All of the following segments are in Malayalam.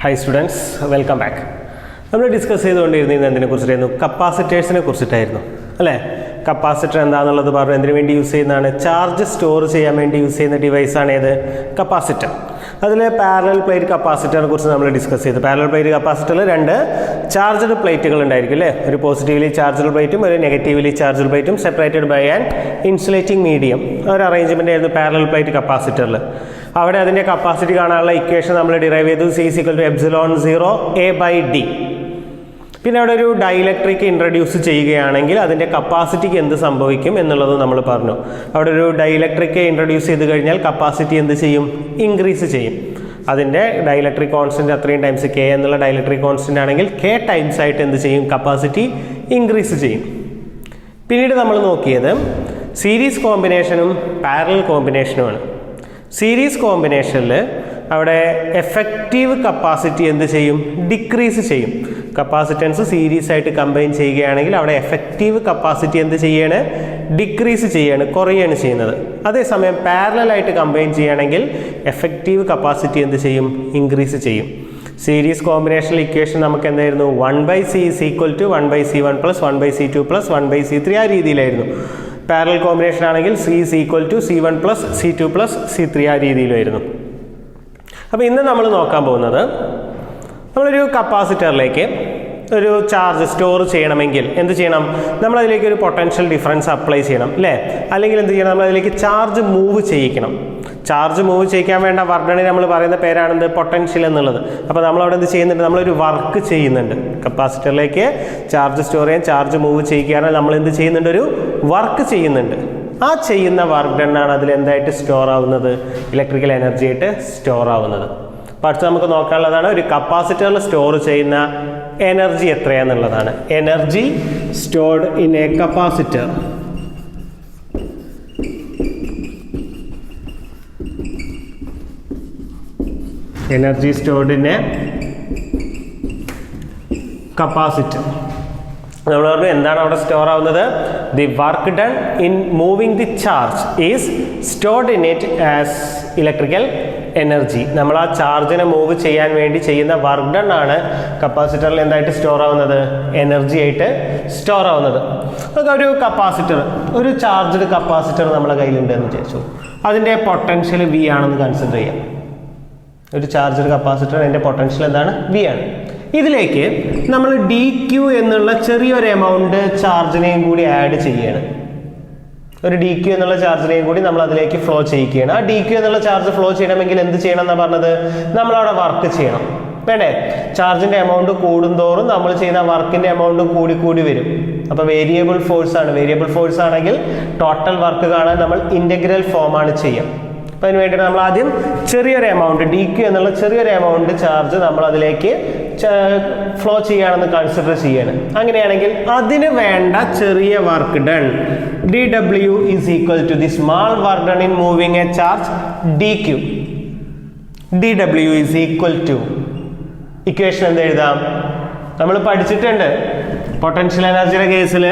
Hi students, welcome back. നമ്മൾ ഡിസ്കസ് ചെയ്തുകൊണ്ടിരുന്നത് എന്തിനെക്കുറിച്ചായിരുന്നു? കപ്പാസിറ്റേഴ്സിനെ കുറിച്ചിട്ടായിരുന്നു അല്ലേ? കപ്പാസിറ്റർ എന്താണെന്നുള്ളത് പറഞ്ഞു. എന്തിനു വേണ്ടി യൂസ് ചെയ്യുന്നതാണ്? ചാർജ് സ്റ്റോർ ചെയ്യാൻ വേണ്ടി യൂസ് ചെയ്യുന്ന ഡിവൈസാണ് ഏത്? കപ്പാസിറ്റർ. അതിൽ പാരലൽ പ്ലേറ്റ് കപ്പാസിറ്ററിനെ കുറിച്ച് നമ്മൾ ഡിസ്കസ് ചെയ്തു. പാരലൽ പ്ലേറ്റ് കപ്പാസിറ്ററിൽ രണ്ട് ചാർജ്ഡ് പ്ലേറ്റുകൾ ഉണ്ടായിരിക്കും അല്ലേ? ഒരു പോസിറ്റീവ്ലി ചാർജ്ഡ് പ്ലേറ്റും ഒരു നെഗറ്റീവ്ലി ചാർജ്ഡ് പ്ലേറ്റും separated by an insulating medium. ഒരു അറേഞ്ച്മെൻ്റ് ആയിരുന്നു പാരലൽ പ്ലേറ്റ് കപ്പാസിറ്ററിൽ. അവിടെ അതിൻ്റെ കപ്പാസിറ്റി കാണാനുള്ള ഇക്വേഷൻ നമ്മൾ ഡിറൈവ് ചെയ്തു. C = ε0 A/d. പിന്നെ അവിടെ ഒരു ഡൈഇലക്ട്രിക് ഇൻട്രൊഡ്യൂസ് ചെയ്യുകയാണെങ്കിൽ അതിൻ്റെ കപ്പാസിറ്റിക്ക് എന്ത് സംഭവിക്കും എന്നുള്ളത് നമ്മൾ പറഞ്ഞു. അവിടെ ഒരു ഡൈഇലക്ട്രിക് ഇൻട്രൊഡ്യൂസ് ചെയ്ത് കഴിഞ്ഞാൽ കപ്പാസിറ്റി എന്ത് ചെയ്യും? ഇൻക്രീസ് ചെയ്യും. അതിൻ്റെ ഡൈഇലക്ട്രിക് കോൺസ്റ്റൻറ്റ് അത്രയും ടൈംസ് K എന്നുള്ള ഡൈഇലക്ട്രിക് കോൺസ്റ്റൻ്റ് ആണെങ്കിൽ K ടൈംസ് ആയിട്ട് എന്ത് ചെയ്യും? കപ്പാസിറ്റി ഇൻക്രീസ് ചെയ്യും. പിന്നീട് നമ്മൾ നോക്കിയത് സീരീസ് കോമ്പിനേഷനും പാരലൽ കോമ്പിനേഷനുമാണ്. സീരീസ് കോമ്പിനേഷനിൽ അവിടെ എഫക്റ്റീവ് കപ്പാസിറ്റി എന്ത് ചെയ്യും? ഡിക്രീസ് ചെയ്യും. കപ്പാസിറ്റൻസ് സീരീസ് ആയിട്ട് കമ്പൈൻ ചെയ്യുകയാണെങ്കിൽ അവിടെ എഫക്റ്റീവ് കപ്പാസിറ്റി എന്ത് ചെയ്യാണ്? ഡിക്രീസ് ചെയ്യാണ്, കുറയാണ് ചെയ്യുന്നത്. അതേസമയം പാരലലായിട്ട് കമ്പൈൻ ചെയ്യുകയാണെങ്കിൽ എഫക്റ്റീവ് കപ്പാസിറ്റി എന്ത് ചെയ്യും? ഇൻക്രീസ് ചെയ്യും. സീരീസ് കോമ്പിനേഷണൽ ഇക്വേഷൻ നമുക്ക് എന്തായിരുന്നു? 1/C = 1/C1 + 1/C2 + 1/C3 ആ രീതിയിലായിരുന്നു. പാരലൽ കോമ്പിനേഷൻ ആണെങ്കിൽ C = C1 + C2 + C3 ആ രീതിയിലായിരുന്നു. അപ്പോൾ ഇന്ന് നമ്മൾ നോക്കാൻ പോകുന്നത് നമ്മളൊരു കപ്പാസിറ്ററിലേക്ക് ഒരു ചാർജ് സ്റ്റോർ ചെയ്യണമെങ്കിൽ എന്ത് ചെയ്യണം? നമ്മളതിലേക്ക് ഒരു പൊട്ടൻഷ്യൽ ഡിഫറൻസ് അപ്ലൈ ചെയ്യണം അല്ലേ? അല്ലെങ്കിൽ എന്ത് ചെയ്യണം? നമ്മളതിലേക്ക് ചാർജ് മൂവ് ചെയ്യിക്കണം. ചാർജ് മൂവ് ചെയ്യിക്കാൻ വേണ്ട വർക്കിനെ നമ്മൾ പറയുന്ന പേരാണെന്ത്? പൊട്ടൻഷ്യൽ എന്നുള്ളത്. അപ്പോൾ നമ്മളവിടെ എന്ത് ചെയ്യുന്നുണ്ട്? നമ്മളൊരു വർക്ക് ചെയ്യുന്നുണ്ട്. കപ്പാസിറ്ററിലേക്ക് ചാർജ് സ്റ്റോർ ചെയ്യാൻ ചാർജ് മൂവ് ചെയ്യിക്കുകയാണെങ്കിൽ നമ്മൾ എന്ത് ചെയ്യുന്നുണ്ട്? ഒരു വർക്ക് ചെയ്യുന്നുണ്ട്. ആ ചെയ്യുന്ന വർക്ക് ഡണ്ണാണ് അതിൽ എന്തായിട്ട് സ്റ്റോർ ആവുന്നത്? ഇലക്ട്രിക്കൽ എനർജി ആയിട്ട് സ്റ്റോർ ആവുന്നത്. അപ്പോൾ അടുത്ത് നമുക്ക് നോക്കാനുള്ളതാണ് ഒരു കപ്പാസിറ്ററിൽ സ്റ്റോർ ചെയ്യുന്ന എനർജി എത്രയാണെന്നുള്ളതാണ്. Energy stored in a capacitor. Energy stored in a capacitor. നമ്മൾ പറഞ്ഞു എന്താണ് അവിടെ സ്റ്റോർ ആവുന്നത്? The work done in moving the charge is stored in it as electrical energy. നമ്മൾ ആ ചാർജിനെ മൂവ് ചെയ്യാൻ വേണ്ടി ചെയ്യുന്ന വർക്ക് ഡൺ ആണ് കപ്പാസിറ്ററിൽ എന്തായിട്ട് സ്റ്റോർ ആവുന്നത്? എനർജി ആയിട്ട് സ്റ്റോർ ആവുന്നത്. അതൊക്കെ ഒരു കപ്പാസിറ്റർ, ഒരു ചാർജ്ഡ് കപ്പാസിറ്റർ നമ്മുടെ കയ്യിലുണ്ട് എന്ന് വിചാരിച്ചു. അതിൻ്റെ പൊട്ടൻഷ്യൽ V ആണെന്ന് കൺസിഡർ ചെയ്യാം. ഒരു ചാർജ്ഡ് കപ്പാസിറ്റർ അതിൻ്റെ പൊട്ടൻഷ്യൽ എന്താണ്? V ആണ്. ഇതിലേക്ക് നമ്മൾ dq എന്നുള്ള ചെറിയൊരു എമൗണ്ട് ചാർജിനെയും കൂടി ആഡ് ചെയ്യുകയാണ്. ഒരു dq എന്നുള്ള ചാർജിനെയും കൂടി നമ്മൾ അതിലേക്ക് ഫ്ലോ ചെയ്യിക്കുകയാണ്. ആ dq എന്നുള്ള ചാർജ് ഫ്ലോ ചെയ്യണമെങ്കിൽ എന്ത് ചെയ്യണം എന്നാണ് പറഞ്ഞത്? നമ്മളവിടെ വർക്ക് ചെയ്യണം വേണ്ടേ? ചാർജിൻ്റെ എമൗണ്ട് കൂടുന്തോറും നമ്മൾ ചെയ്യുന്ന വർക്കിൻ്റെ എമൗണ്ട് കൂടി വരും. അപ്പോൾ വേരിയബിൾ ഫോഴ്സ് ആണ്. വേരിയബിൾ ഫോഴ്സ് ആണെങ്കിൽ ടോട്ടൽ വർക്ക് കാണാൻ നമ്മൾ ഇൻ്റഗ്രൽ ഫോമാണ് ചെയ്യുക. അപ്പോൾ അതിന് വേണ്ടിയിട്ട് നമ്മൾ ആദ്യം ചെറിയൊരു എമൗണ്ട് dq എന്നുള്ള ചെറിയൊരു എമൗണ്ട് ചാർജ് നമ്മൾ അതിലേക്ക് ഫ്ലോ ചെയ്യുകയാണെന്ന് കൺസിഡർ ചെയ്യാണ്. അങ്ങനെയാണെങ്കിൽ അതിന് വേണ്ട ചെറിയ work done dW = the small work done in moving A charge dq. dW = equation എന്ത് എഴുതാം? നമ്മൾ പഠിച്ചിട്ടുണ്ട് പൊട്ടൻഷ്യൽ എനർജിയുടെ കേസിൽ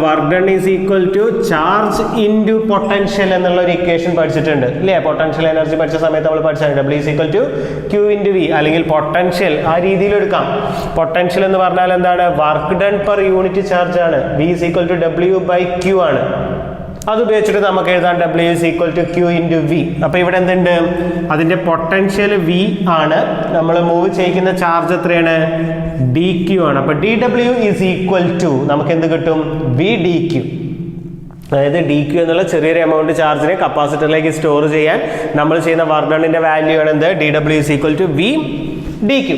work done = charge into potential എന്നുള്ള ഒരു ഇക്വേഷൻ പഠിച്ചിട്ടുണ്ട് ഇല്ലേ? പൊട്ടൻഷ്യൽ എനർജി പഠിച്ച സമയത്ത് നമ്മൾ പഠിച്ചത് W = Q × V അല്ലെങ്കിൽ പൊട്ടൻഷ്യൽ ആ രീതിയിൽ എടുക്കാം. പൊട്ടൻഷ്യൽ എന്ന് പറഞ്ഞാൽ എന്താണ്? Work done per unit charge ആണ്. V = W/Q ആണ്. അത് ഉപയോഗിച്ചിട്ട് നമുക്ക് എഴുതാൻ W = Q × V. അപ്പോൾ ഇവിടെ എന്തുണ്ട്? അതിൻ്റെ പൊട്ടൻഷ്യൽ V ആണ്. നമ്മൾ മൂവ് ചെയ്യിക്കുന്ന ചാർജ് എത്രയാണ്? dq ആണ്. അപ്പോൾ dW = നമുക്ക് എന്ത് കിട്ടും? VdQ. അതായത് dq എന്നുള്ള ചെറിയൊരു എമൗണ്ട് ചാർജിനെ കപ്പാസിറ്ററിലേക്ക് സ്റ്റോർ ചെയ്യാൻ നമ്മൾ ചെയ്യുന്ന വർക്ക് ഡണ്ണിൻ്റെ വാല്യൂ ആണ് എന്ത്? dW = VdQ.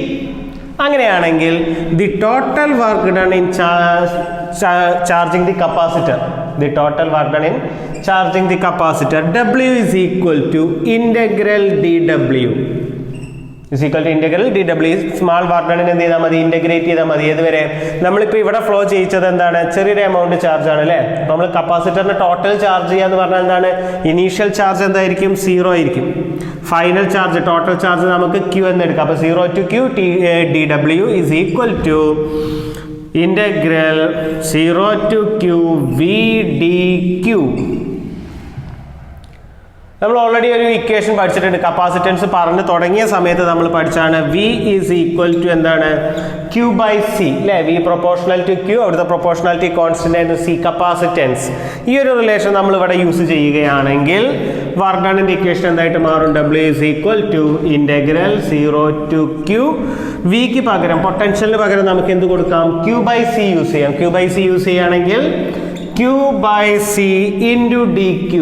അങ്ങനെയാണെങ്കിൽ the total work done in charging the capacitor, the total work done in charging the capacitor, W = integral dW small work done എന്ത് ചെയ്താൽ മതി? ഇൻ്റഗ്രേറ്റ് ചെയ്താൽ മതി. ഏതുവരെ? നമ്മളിപ്പോൾ ഇവിടെ ഫ്ലോ ചെയ്യിച്ചത് എന്താണ്? ചെറിയൊരു എമൗണ്ട് ചാർജ് ആണ് അല്ലേ? അപ്പോൾ നമ്മൾ കപ്പാസിറ്ററിന് ടോട്ടൽ ചാർജ് ചെയ്യുക എന്ന് പറഞ്ഞാൽ എന്താണ്? ഇനീഷ്യൽ ചാർജ് എന്തായിരിക്കും? 0 ആയിരിക്കും. ഫൈനൽ ചാർജ് ടോട്ടൽ ചാർജ് നമുക്ക് Q എന്ന് എടുക്കാം. അപ്പോൾ 0 to Q dW = integral 0 to Q V dQ. നമ്മൾ ഓൾറെഡി ഒരു ഇക്വേഷൻ പഠിച്ചിട്ടുണ്ട്. കപ്പാസിറ്റൻസ് പറഞ്ഞു തുടങ്ങിയ സമയത്ത് നമ്മൾ പഠിച്ചാണ് V ഈസ് ഈക്വൽ ടു എന്താണ് Q ബൈ സി അല്ലേ. V പ്രൊപ്പോർഷണൽ ടു Q, അവിടുത്തെ പ്രൊപ്പോർഷണാലിറ്റി കോൺസ്റ്റന്റ് ആയിരുന്നു C, കപ്പാസിറ്റൻസ്. ഈ ഒരു റിലേഷൻ നമ്മൾ ഇവിടെ യൂസ് ചെയ്യുകയാണെങ്കിൽ വർക്ക് ഡണിന്റെ ഇക്വേഷൻ എന്തായിട്ട് മാറും? W is equal to integral 0 to Q. വിക്ക് പകരം പൊട്ടൻഷ്യലിന് പകരം നമുക്ക് എന്ത് കൊടുക്കാം? Q ബൈ സി യൂസ് ചെയ്യാം. Q ബൈ സി യൂസ് ചെയ്യുകയാണെങ്കിൽ Q by C into DQ.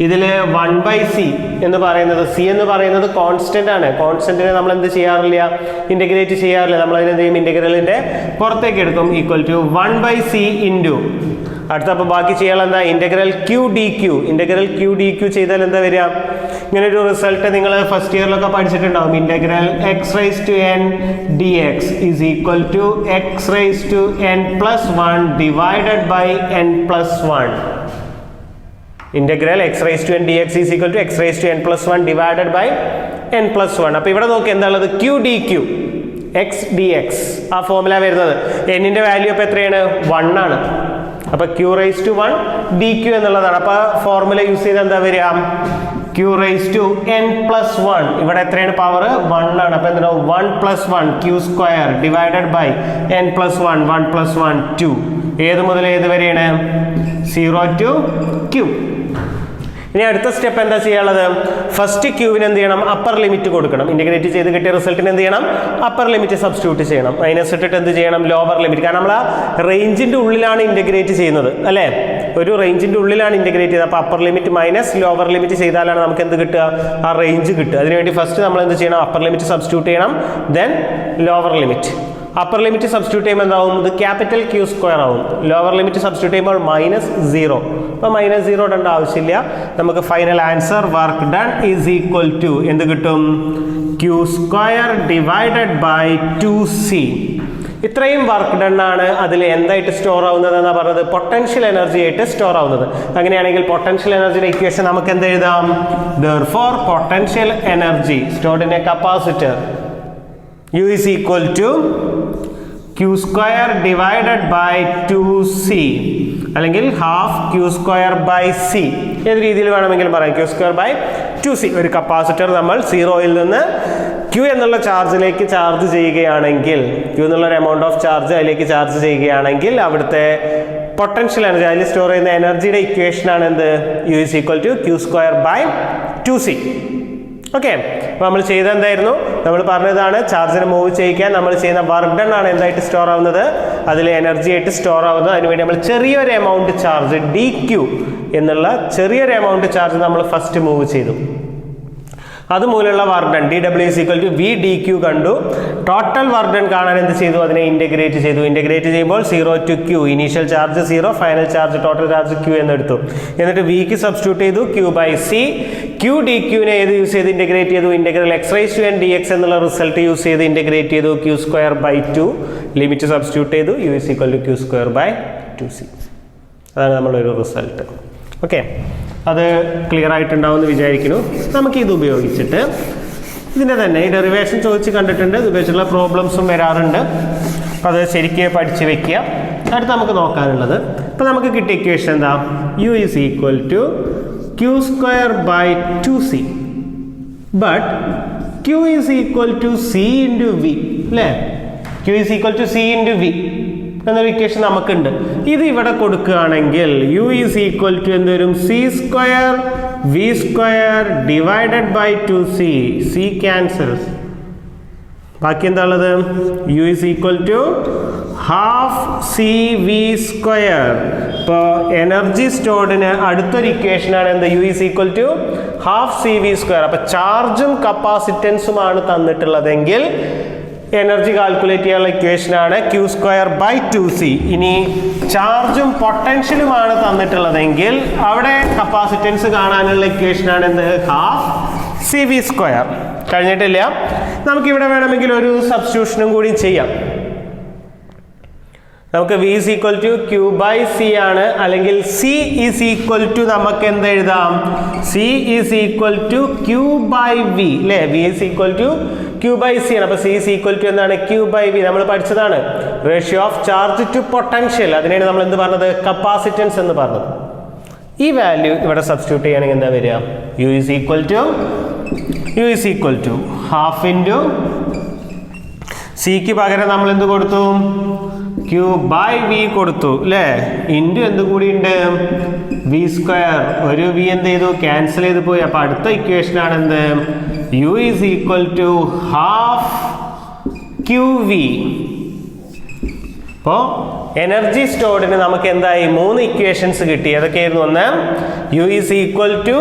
ഇതിൽ 1 ബൈ സി എന്ന് പറയുന്നത്, സി എന്ന് പറയുന്നത് കോൺസ്റ്റന്റ് ആണ്. കോൺസ്റ്റന്റിനെ നമ്മൾ എന്ത് ചെയ്യാറില്ല? ഇന്റഗ്രേറ്റ് ചെയ്യാറില്ല. നമ്മൾ അതിനെ എന്ത് ചെയ്യും? ഇന്റഗ്രലിന്റെ പുറത്തേക്ക് എടുക്കും. Equal to 1 by C into അടുത്തപ്പോൾ ബാക്കി ചെയ്യാൻ എന്താ? Integral Q DQ. Integral Q DQ ചെയ്താൽ എന്താ വരിക? ഇങ്ങനെ ഒരു റിസൾട്ട് നിങ്ങൾ ഫസ്റ്റ് ഇയറിലൊക്കെ പഠിച്ചിട്ടുണ്ടാവും. Integral x raise to n dx is equal to x raise to n plus 1 divided by n plus 1. Integral x raise to n dx is equal to x raise to n plus 1 divided by n plus 1. അപ്പോൾ ഇവിടെ നോക്കി എന്താണുള്ളത്? Q DQ x dx ആ ഫോർമുല വരുന്നത്. എന്നിന്റെ വാല്യൂ അപ്പോൾ എത്രയാണ്? 1 ആണ്. അപ്പോൾ Q റൈസ് ടു 1 DQ എന്നുള്ളതാണ്. അപ്പോൾ ഫോർമുല യൂസ് ചെയ്ത് എന്താ വരിക? Q rise to n plus 1. ഇവിടെ എത്രയാണ്? പവർ 1 ആണ്. അപ്പോൾ എന്താ? 1 plus 1 Q square divided by n plus 1 1 plus 1 2. ഏത് മുതൽ ഏത് വരെയാണ്? 0 ടു Q. ഇനി അടുത്ത സ്റ്റെപ്പ് എന്താ ചെയ്യാനുള്ളത്? ഫസ്റ്റ് ക്യൂവിന് എന്ത് ചെയ്യണം? അപ്പർ ലിമിറ്റ് കൊടുക്കണം. ഇന്റഗ്രേറ്റ് ചെയ്ത് കിട്ടിയ റിസൾട്ടിന് എന്ത് ചെയ്യണം? അപ്പർ ലിമിറ്റ് സബ്സ്റ്റിറ്റ്യൂട്ട് ചെയ്യണം. മൈനസ് ഇട്ടിട്ട് എന്ത് ചെയ്യണം? Lower limit. കാരണം നമ്മൾ ആ റേഞ്ചിന്റെ ഉള്ളിലാണ് ഇന്റഗ്രേറ്റ് ചെയ്യുന്നത് അല്ലേ? ഒരു റേഞ്ചിന്റെ ഉള്ളിലാണ് ഇന്റഗ്രേറ്റ് ചെയ്യുന്നത്. അപ്പോൾ upper limit minus lower limit ചെയ്താലാണ് നമുക്ക് എന്ത് കിട്ടുക? ആ റേഞ്ച് കിട്ടുക. അതിനുവേണ്ടി ഫസ്റ്റ് നമ്മൾ എന്ത് ചെയ്യണം? അപ്പർ ലിമിറ്റ് സബ്സ്റ്റിറ്റ്യൂട്ട് ചെയ്യണം, then lower limit. Upper limit substitute ചെയ്യുമ്പോൾ എന്താവും? ഇത് ക്യാപിറ്റൽ Q സ്ക്വയർ ആവും. ലോവർ ലിമിറ്റ് സബ്സ്റ്റിറ്റ്യൂട്ട് ചെയ്യുമ്പോൾ -0. അപ്പോൾ -0 ഇടേണ്ട ആവശ്യമില്ല. നമുക്ക് final answer work done is equal to എന്ത് കിട്ടും? Q square divided by 2C. ഇത്രയും വർക്ക് ഡൺ ആണ്. അതിൽ എന്തായിട്ട് സ്റ്റോർ ആവുന്നത് എന്നാ പറഞ്ഞത്? പൊട്ടൻഷ്യൽ എനർജി ആയിട്ട് സ്റ്റോർ ആവുന്നത്. അങ്ങനെയാണെങ്കിൽ പൊട്ടൻഷ്യൽ എനർജിയുടെ ഇക്വേഷൻ നമുക്ക് എന്ത് എഴുതാം? Therefore potential energy stored in a capacitor U is equal to Q square divided by 2C അല്ലെങ്കിൽ half Q square by C. ഏത് രീതിയിൽ വേണമെങ്കിലും പറയാം. Q square by 2C. ഒരു കപ്പാസിറ്റർ നമ്മൾ 0-ൽ നിന്ന് Q എന്നുള്ള ചാർജിലേക്ക് ചാർജ് ചെയ്യുകയാണെങ്കിൽ, Q എന്നുള്ള ഒരു എമൗണ്ട് ഓഫ് ചാർജ് അതിലേക്ക് ചാർജ് ചെയ്യുകയാണെങ്കിൽ അവിടുത്തെ പൊട്ടൻഷ്യൽ എനർജി, അതിൽ സ്റ്റോർ ചെയ്യുന്ന എനർജിയുടെ ഇക്വേഷൻ ആണ് എന്ത്? U is equal to Q square by 2C. Okay. അപ്പോൾ നമ്മൾ ചെയ്ത എന്തായിരുന്നു? നമ്മൾ പറഞ്ഞതാണ് ചാർജിനെ മൂവ് ചെയ്യിക്കാൻ നമ്മൾ ചെയ്യുന്ന വർക്ക് ഡൺ ആണ് എന്തായിട്ട് സ്റ്റോർ ആവുന്നത്? അതിൽ എനർജി ആയിട്ട് സ്റ്റോർ ആവുന്നത്. അതിനുവേണ്ടി നമ്മൾ ചെറിയൊരു എമൗണ്ട് ചാർജ് DQ എന്നുള്ള ചെറിയൊരു എമൗണ്ട് ചാർജ് നമ്മൾ ഫസ്റ്റ് മൂവ് ചെയ്തു. അതുമൂലമുള്ള work done dW is equal to V DQ കണ്ടു. ടോട്ടൽ വർക്ക് ഡൺ കാണാൻ എന്ത് ചെയ്തു? അതിനെ ഇന്റഗ്രേറ്റ് ചെയ്തു. ഇന്റഗ്രേറ്റ് ചെയ്യുമ്പോൾ 0 to Q. Initial charge 0, final charge total charge Q എന്നെടുത്തു. എന്നിട്ട് Vക്ക് സബ്സ്റ്റിറ്റ്യൂട്ട് ചെയ്തു. Q by C. Q DQനെ ഏത് യൂസ് ചെയ്ത് ഇന്റഗ്രേറ്റ് ചെയ്തു? Integral x raise to n dx എന്നുള്ള റിസൾട്ട് യൂസ് ചെയ്ത് ഇന്റഗ്രേറ്റ് ചെയ്തു. Q square by 2. Limit substitute ചെയ്തു. U is equal to Q square by 2C. അതാണ് നമ്മളൊരു റിസൾട്ട്. ഓക്കെ. അത് ക്ലിയർ ആയിട്ടുണ്ടാവുമെന്ന് വിചാരിക്കുന്നു. നമുക്ക് ഇത് ഉപയോഗിച്ചിട്ട് ഇതിൻ്റെ തന്നെ ഈ ഡെറിവേഷൻ ചോദിച്ച് കണ്ടിട്ടുണ്ട്. ഇത് ഉപയോഗിച്ചുള്ള പ്രോബ്ലംസും വരാറുണ്ട്. അപ്പോൾ അത് ശരിക്കും പഠിച്ച് വെക്കുക. അടുത്ത് നമുക്ക് നോക്കാനുള്ളത്, ഇപ്പോൾ നമുക്ക് കിട്ടിയ ഇക്വേഷൻ എന്താ? U is equal to Q square by 2C. But Q is equal to C into V അല്ലേ? Q is equal to C into V എന്നൊരു ഇക്വേഷൻ നമുക്കുണ്ട്. ഇത് ഇവിടെ കൊടുക്കുകയാണെങ്കിൽ U is equal to എന്ത് വരും? C square V square divided by 2C. C cancels. ബാക്കി എന്താ ഉള്ളത്? U is equal to half CV square. ഇപ്പോൾ എനർജി സ്റ്റോർഡിന് അടുത്തൊരു ഇക്വേഷനാണ് എന്ത്? U is equal to half CV square. അപ്പോൾ ചാർജും കപ്പാസിറ്റൻസുമാണ് തന്നിട്ടുള്ളതെങ്കിൽ എനർജി കാൽക്കുലേറ്റ് ചെയ്യാനുള്ള ഇക്വേഷനാണ് Q സ്ക്വയർ ബൈ 2C. ഇനി ചാർജും പൊട്ടൻഷ്യലുമാണ് തന്നിട്ടുള്ളതെങ്കിൽ അവിടെ കപ്പാസിറ്റൻസ് കാണാനുള്ള ഇക്വേഷനാണ് എന്ത്? Half CV square. കഴിഞ്ഞിട്ടില്ല. നമുക്കിവിടെ വേണമെങ്കിൽ ഒരു സബ്സ്റ്റിറ്റ്യൂഷനും കൂടി ചെയ്യാം. നമുക്ക് V is equal to Q by C ആണ്. അല്ലെങ്കിൽ C is equal to നമുക്ക് എന്ത് എഴുതാം? C is equal to Q by V അല്ലേ? V is equal to Q by C ആണ്. അപ്പോൾ C is equal to എന്താണ്? Q by V. നമ്മൾ പഠിച്ചതാണ് ratio of charge to potential. അതിനെയാണ് നമ്മൾ എന്ത് പറഞ്ഞത്? കപ്പാസിറ്റൻസ് എന്ന് പറഞ്ഞത്. ഈ വാല്യൂ ഇവിടെ സബ്സ്റ്റിറ്റ്യൂട്ട് ചെയ്യുകയാണെങ്കിൽ എന്താ വരിക? U is equal to half into സിക്ക് പകരം നമ്മൾ എന്ത് കൊടുത്തു? ക്യൂ ബൈ വി കൊടുത്തു അല്ലേ? ഇൻറ്റു എന്ത് കൂടി ഉണ്ട്? V square. ഒരു വി എന്ത് ചെയ്തു? ക്യാൻസൽ ചെയ്ത് പോയി. അപ്പോൾ അടുത്ത ഇക്വേഷനാണ് എന്ത്? U is equal to half Q V. അപ്പോൾ എനർജി സ്റ്റോർഡിന് നമുക്ക് എന്തായി? 3 ഇക്വേഷൻസ് കിട്ടി. ഏതൊക്കെയായിരുന്നു? ഒന്ന്, U is equal to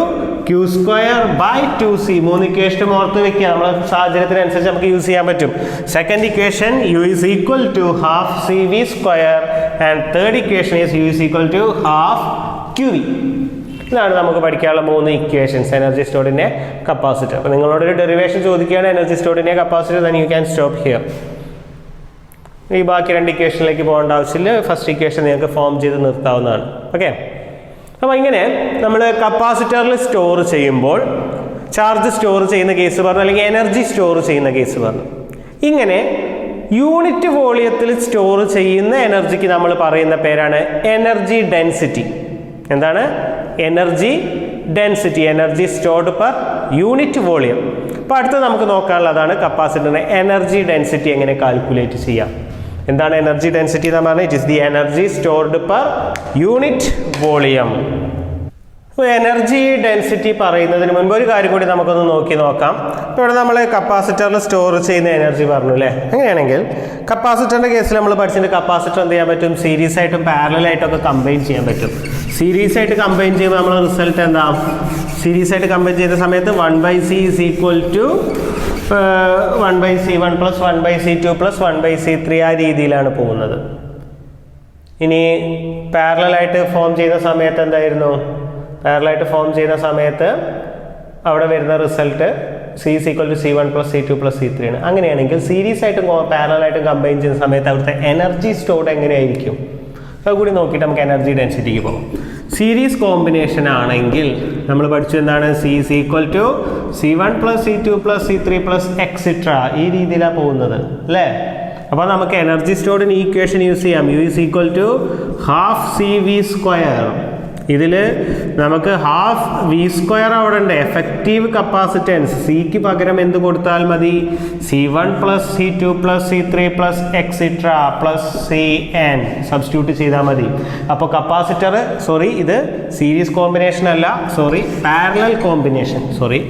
Q square by 2c. 3 ഇക്വേഷനും ഓർത്ത് വെക്കുക. നമ്മുടെ സാഹചര്യത്തിനനുസരിച്ച് നമുക്ക് യൂസ് ചെയ്യാൻ പറ്റും. Second equation U is equal to half C V square and third equation is U is equal to half Q V. ഇതാണ് നമുക്ക് പഠിക്കാനുള്ള 3 ഇക്വേഷൻസ് എനർജി സ്റ്റോർഡിൻ്റെ കപ്പാസിറ്റർ. അപ്പോൾ നിങ്ങളോടൊരു ഡെറിവേഷൻ ചോദിക്കുകയാണ് എനർജി സ്റ്റോർഡിൻ്റെ capacitor, then you can stop here. ഈ ബാക്കി 2 ഇക്വേഷനിലേക്ക് പോകേണ്ട ആവശ്യമില്ല. ഫസ്റ്റ് ഇക്വേഷൻ നിങ്ങൾക്ക് ഫോം ചെയ്ത് നിർത്താവുന്നതാണ്. ഓക്കെ, അപ്പോൾ ഇങ്ങനെ നമ്മൾ കപ്പാസിറ്ററിൽ സ്റ്റോർ ചെയ്യുമ്പോൾ ചാർജ് സ്റ്റോർ ചെയ്യുന്ന കേസ് പറഞ്ഞു, അല്ലെങ്കിൽ എനർജി സ്റ്റോർ ചെയ്യുന്ന കേസ് പറഞ്ഞു. ഇങ്ങനെ യൂണിറ്റ് വോളിയത്തിൽ സ്റ്റോർ ചെയ്യുന്ന എനർജിക്ക് നമ്മൾ പറയുന്ന പേരാണ് എനർജി ഡെൻസിറ്റി. എന്താണ്? Energy density. Energy stored per unit volume. അപ്പോൾ അടുത്ത് നമുക്ക് നോക്കാനുള്ളതാണ് കപ്പാസിറ്ററിൻ്റെ എനർജി ഡെൻസിറ്റി എങ്ങനെ കാൽക്കുലേറ്റ് ചെയ്യാം. എന്താണ് എനർജി ഡെൻസിറ്റി എന്ന് പറഞ്ഞാൽ? It is the energy stored per unit volume. Energy density പറയുന്നതിന് മുൻപ് ഒരു കാര്യം കൂടി നമുക്കൊന്ന് നോക്കാം. ഇവിടെ നമ്മൾ കപ്പാസിറ്ററിൽ സ്റ്റോർ ചെയ്യുന്ന എനർജി പറഞ്ഞു അല്ലേ? അങ്ങനെയാണെങ്കിൽ കപ്പാസിറ്ററിൻ്റെ കേസിൽ നമ്മൾ പഠിച്ചിട്ട് കപ്പാസിറ്റർ എന്ത് ചെയ്യാൻ പറ്റും? സീരീസ് ആയിട്ടും പാരലൽ ആയിട്ടൊക്കെ കമ്പൈൻ ചെയ്യാൻ പറ്റും. സീരീസ് ആയിട്ട് കമ്പൈൻ ചെയ്യുമ്പോൾ നമ്മൾ റിസൾട്ട് എന്താ? സീരീസ് ആയിട്ട് കമ്പൈൻ ചെയ്യുന്ന സമയത്ത് 1/c is equal to 1/c1 plus 1/c2 plus 1/c3 ആ രീതിയിലാണ് പോകുന്നത്. ഇനി പാരലലായിട്ട് ഫോം ചെയ്യുന്ന സമയത്ത് എന്തായിരുന്നു? പാരലായിട്ട് ഫോം ചെയ്യുന്ന സമയത്ത് അവിടെ വരുന്ന result c is equal to c1 plus c2 plus c3 ആണ്. അങ്ങനെയാണെങ്കിൽ സീരീസ് ആയിട്ടും പാരലായിട്ടും കമ്പൈൻ ചെയ്യുന്ന സമയത്ത് അവിടുത്തെ എനർജി സ്റ്റോർഡ് എങ്ങനെയായിരിക്കും? അത് കൂടി നോക്കിയിട്ട് നമുക്ക് എനർജി ഡെൻസിറ്റിക്ക് പോകാം. സീരീസ് കോമ്പിനേഷൻ ആണെങ്കിൽ നമ്മൾ പഠിച്ചു എന്താണ്? c is equal to c1 plus c2 plus c3 plus etcetera. ഈ രീതിയിലാണ് പോകുന്നത് അല്ലേ? അപ്പോൾ നമുക്ക് എനർജി സ്റ്റോർഡിന് ഈ ഇക്വേഷൻ യൂസ് ചെയ്യാം. U is equal to half C V square. ഇതിൽ നമുക്ക് ഹാഫ് വി സ്ക്വയർ അവിടെ ഉണ്ട്. എഫക്റ്റീവ് കപ്പാസിറ്റൻസ് സിക്ക് പകരം എന്ത് കൊടുത്താൽ മതി? c1 plus c2 plus c3 plus etcetera plus cn substitute ചെയ്താൽ മതി. അപ്പോൾ കപ്പാസിറ്റർ, സോറി ഇത് സീരീസ് കോമ്പിനേഷൻ അല്ല, sorry parallel combination. Sorry,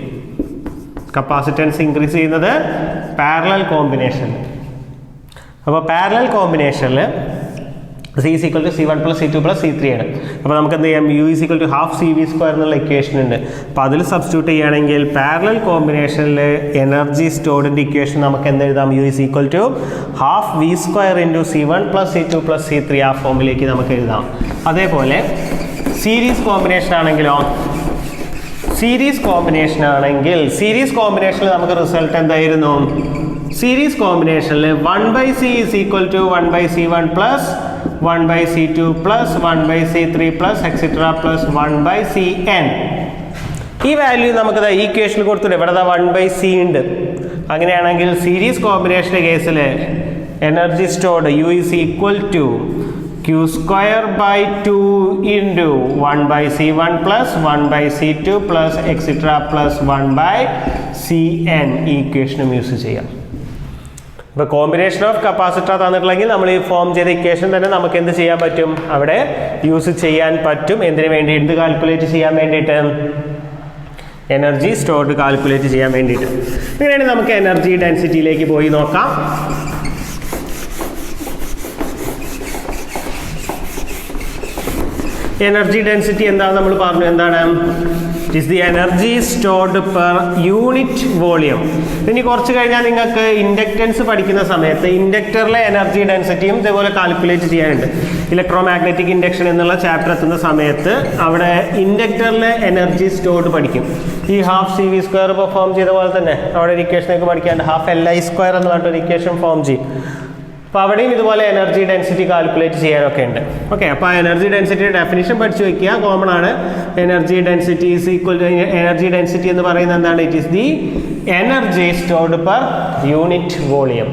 capacitance increase ചെയ്യുന്നത് പാരലൽ കോമ്പിനേഷൻ. അപ്പോൾ പാരലൽ കോമ്പിനേഷനിൽ c is equal to c1 plus c2 plus c3 ആണ്. അപ്പോൾ നമുക്ക് എന്ത് ചെയ്യാം? u is equal to half cv square എന്നുള്ള ഇക്വേഷൻ ഉണ്ട്. അപ്പോൾ അതിൽ സബ്സ്റ്റിറ്റ്യൂട്ട് ചെയ്യുകയാണെങ്കിൽ പാരലൽ കോമ്പിനേഷനിൽ എനർജി സ്റ്റോർഡിൻ്റെ ഇക്വേഷൻ നമുക്ക് എന്ത് എഴുതാം? u is equal to half V square into c1 plus c2 plus c3 ആ ഫോമിലേക്ക് നമുക്ക് എഴുതാം. അതേപോലെ സീരീസ് കോമ്പിനേഷൻ ആണെങ്കിലോ? സീരീസ് കോമ്പിനേഷനിൽ നമുക്ക് റിസൾട്ട് എന്തായിരുന്നു? സീരീസ് കോമ്പിനേഷനിൽ 1/c is equal to 1/c1 plus 1/c2 plus 1/c3 plus etc plus 1/cn. ഈ വാല്യൂ നമുക്ക് ഈ ഇക്വേഷനിൽ കൊടുത്തിട്ട് ഇവിടെ 1/c ഉണ്ട്. അങ്ങനെയാണെങ്കിൽ സീരീസ് കോമ്പിനേഷൻ്റെ കേസിൽ energy stored u is equal to q square by 2 into 1/c1 plus 1/c2 plus etc plus 1/cn ഈ ഇക്വേഷനും യൂസ് ചെയ്യാം. ഇപ്പോൾ കോമ്പിനേഷൻ ഓഫ് കപ്പാസിറ്റർ തന്നിട്ടുണ്ടെങ്കിൽ നമ്മൾ ഈ ഫോം ചെയ്ത ഇക്വേഷൻ തന്നെ നമുക്ക് എന്ത് ചെയ്യാൻ പറ്റും? അവിടെ യൂസ് ചെയ്യാൻ പറ്റും. എന്തിനു വേണ്ടി? എന്ത് കാൽക്കുലേറ്റ് ചെയ്യാൻ വേണ്ടിയിട്ട്? എനർജി സ്റ്റോർഡ് കാൽക്കുലേറ്റ് ചെയ്യാൻ വേണ്ടിയിട്ട്. ഇങ്ങനെയാണെങ്കിൽ നമുക്ക് എനർജി ഡെൻസിറ്റിയിലേക്ക് പോയി നോക്കാം. എനർജി ഡെൻസിറ്റി എന്താണെന്ന് നമ്മൾ പറഞ്ഞു. എന്താണ്? It is the energy stored per unit volume. ഇനി കുറച്ച് കഴിഞ്ഞാൽ നിങ്ങൾക്ക് ഇൻഡക്റ്റൻസ് പഠിക്കുന്ന സമയത്ത് ഇൻഡക്ടറിലെ എനർജി ഡെൻസിറ്റിയും ഇതേപോലെ കാൽക്കുലേറ്റ് ചെയ്യാനുണ്ട്. ഇലക്ട്രോ മാഗ്നറ്റിക് ഇൻഡക്ഷൻ എന്നുള്ള ചാപ്റ്റർ എത്തുന്ന സമയത്ത് അവിടെ ഇൻഡക്ടറിലെ എനർജി സ്റ്റോർഡ് പഠിക്കും. ഈ ഹാഫ് സി വി സ്ക്വയർ ഇപ്പോൾ ഫോം ചെയ്ത പോലെ തന്നെ അവിടെ ഒരു ഇക്വേഷനൊക്കെ പഠിക്കാണ്ട് ഹാഫ് LI സ്ക്വയർ എന്ന് പറഞ്ഞിട്ടൊരു ഇക്വേഷൻ ഫോം ചെയ്യും. അപ്പോൾ അവിടെയും ഇതുപോലെ എനർജി ഡെൻസിറ്റി കാൽക്കുലേറ്റ് ചെയ്യാനൊക്കെ ഉണ്ട്. ഓക്കെ, അപ്പോൾ എനർജി ഡെൻസിറ്റിയുടെ ഡെഫിനിഷൻ പഠിച്ചു വയ്ക്കുക. കോമൺ ആണ്. Energy density is equal to, energy density എന്ന് പറയുന്നത് എന്താണ്? It is the energy stored per unit volume.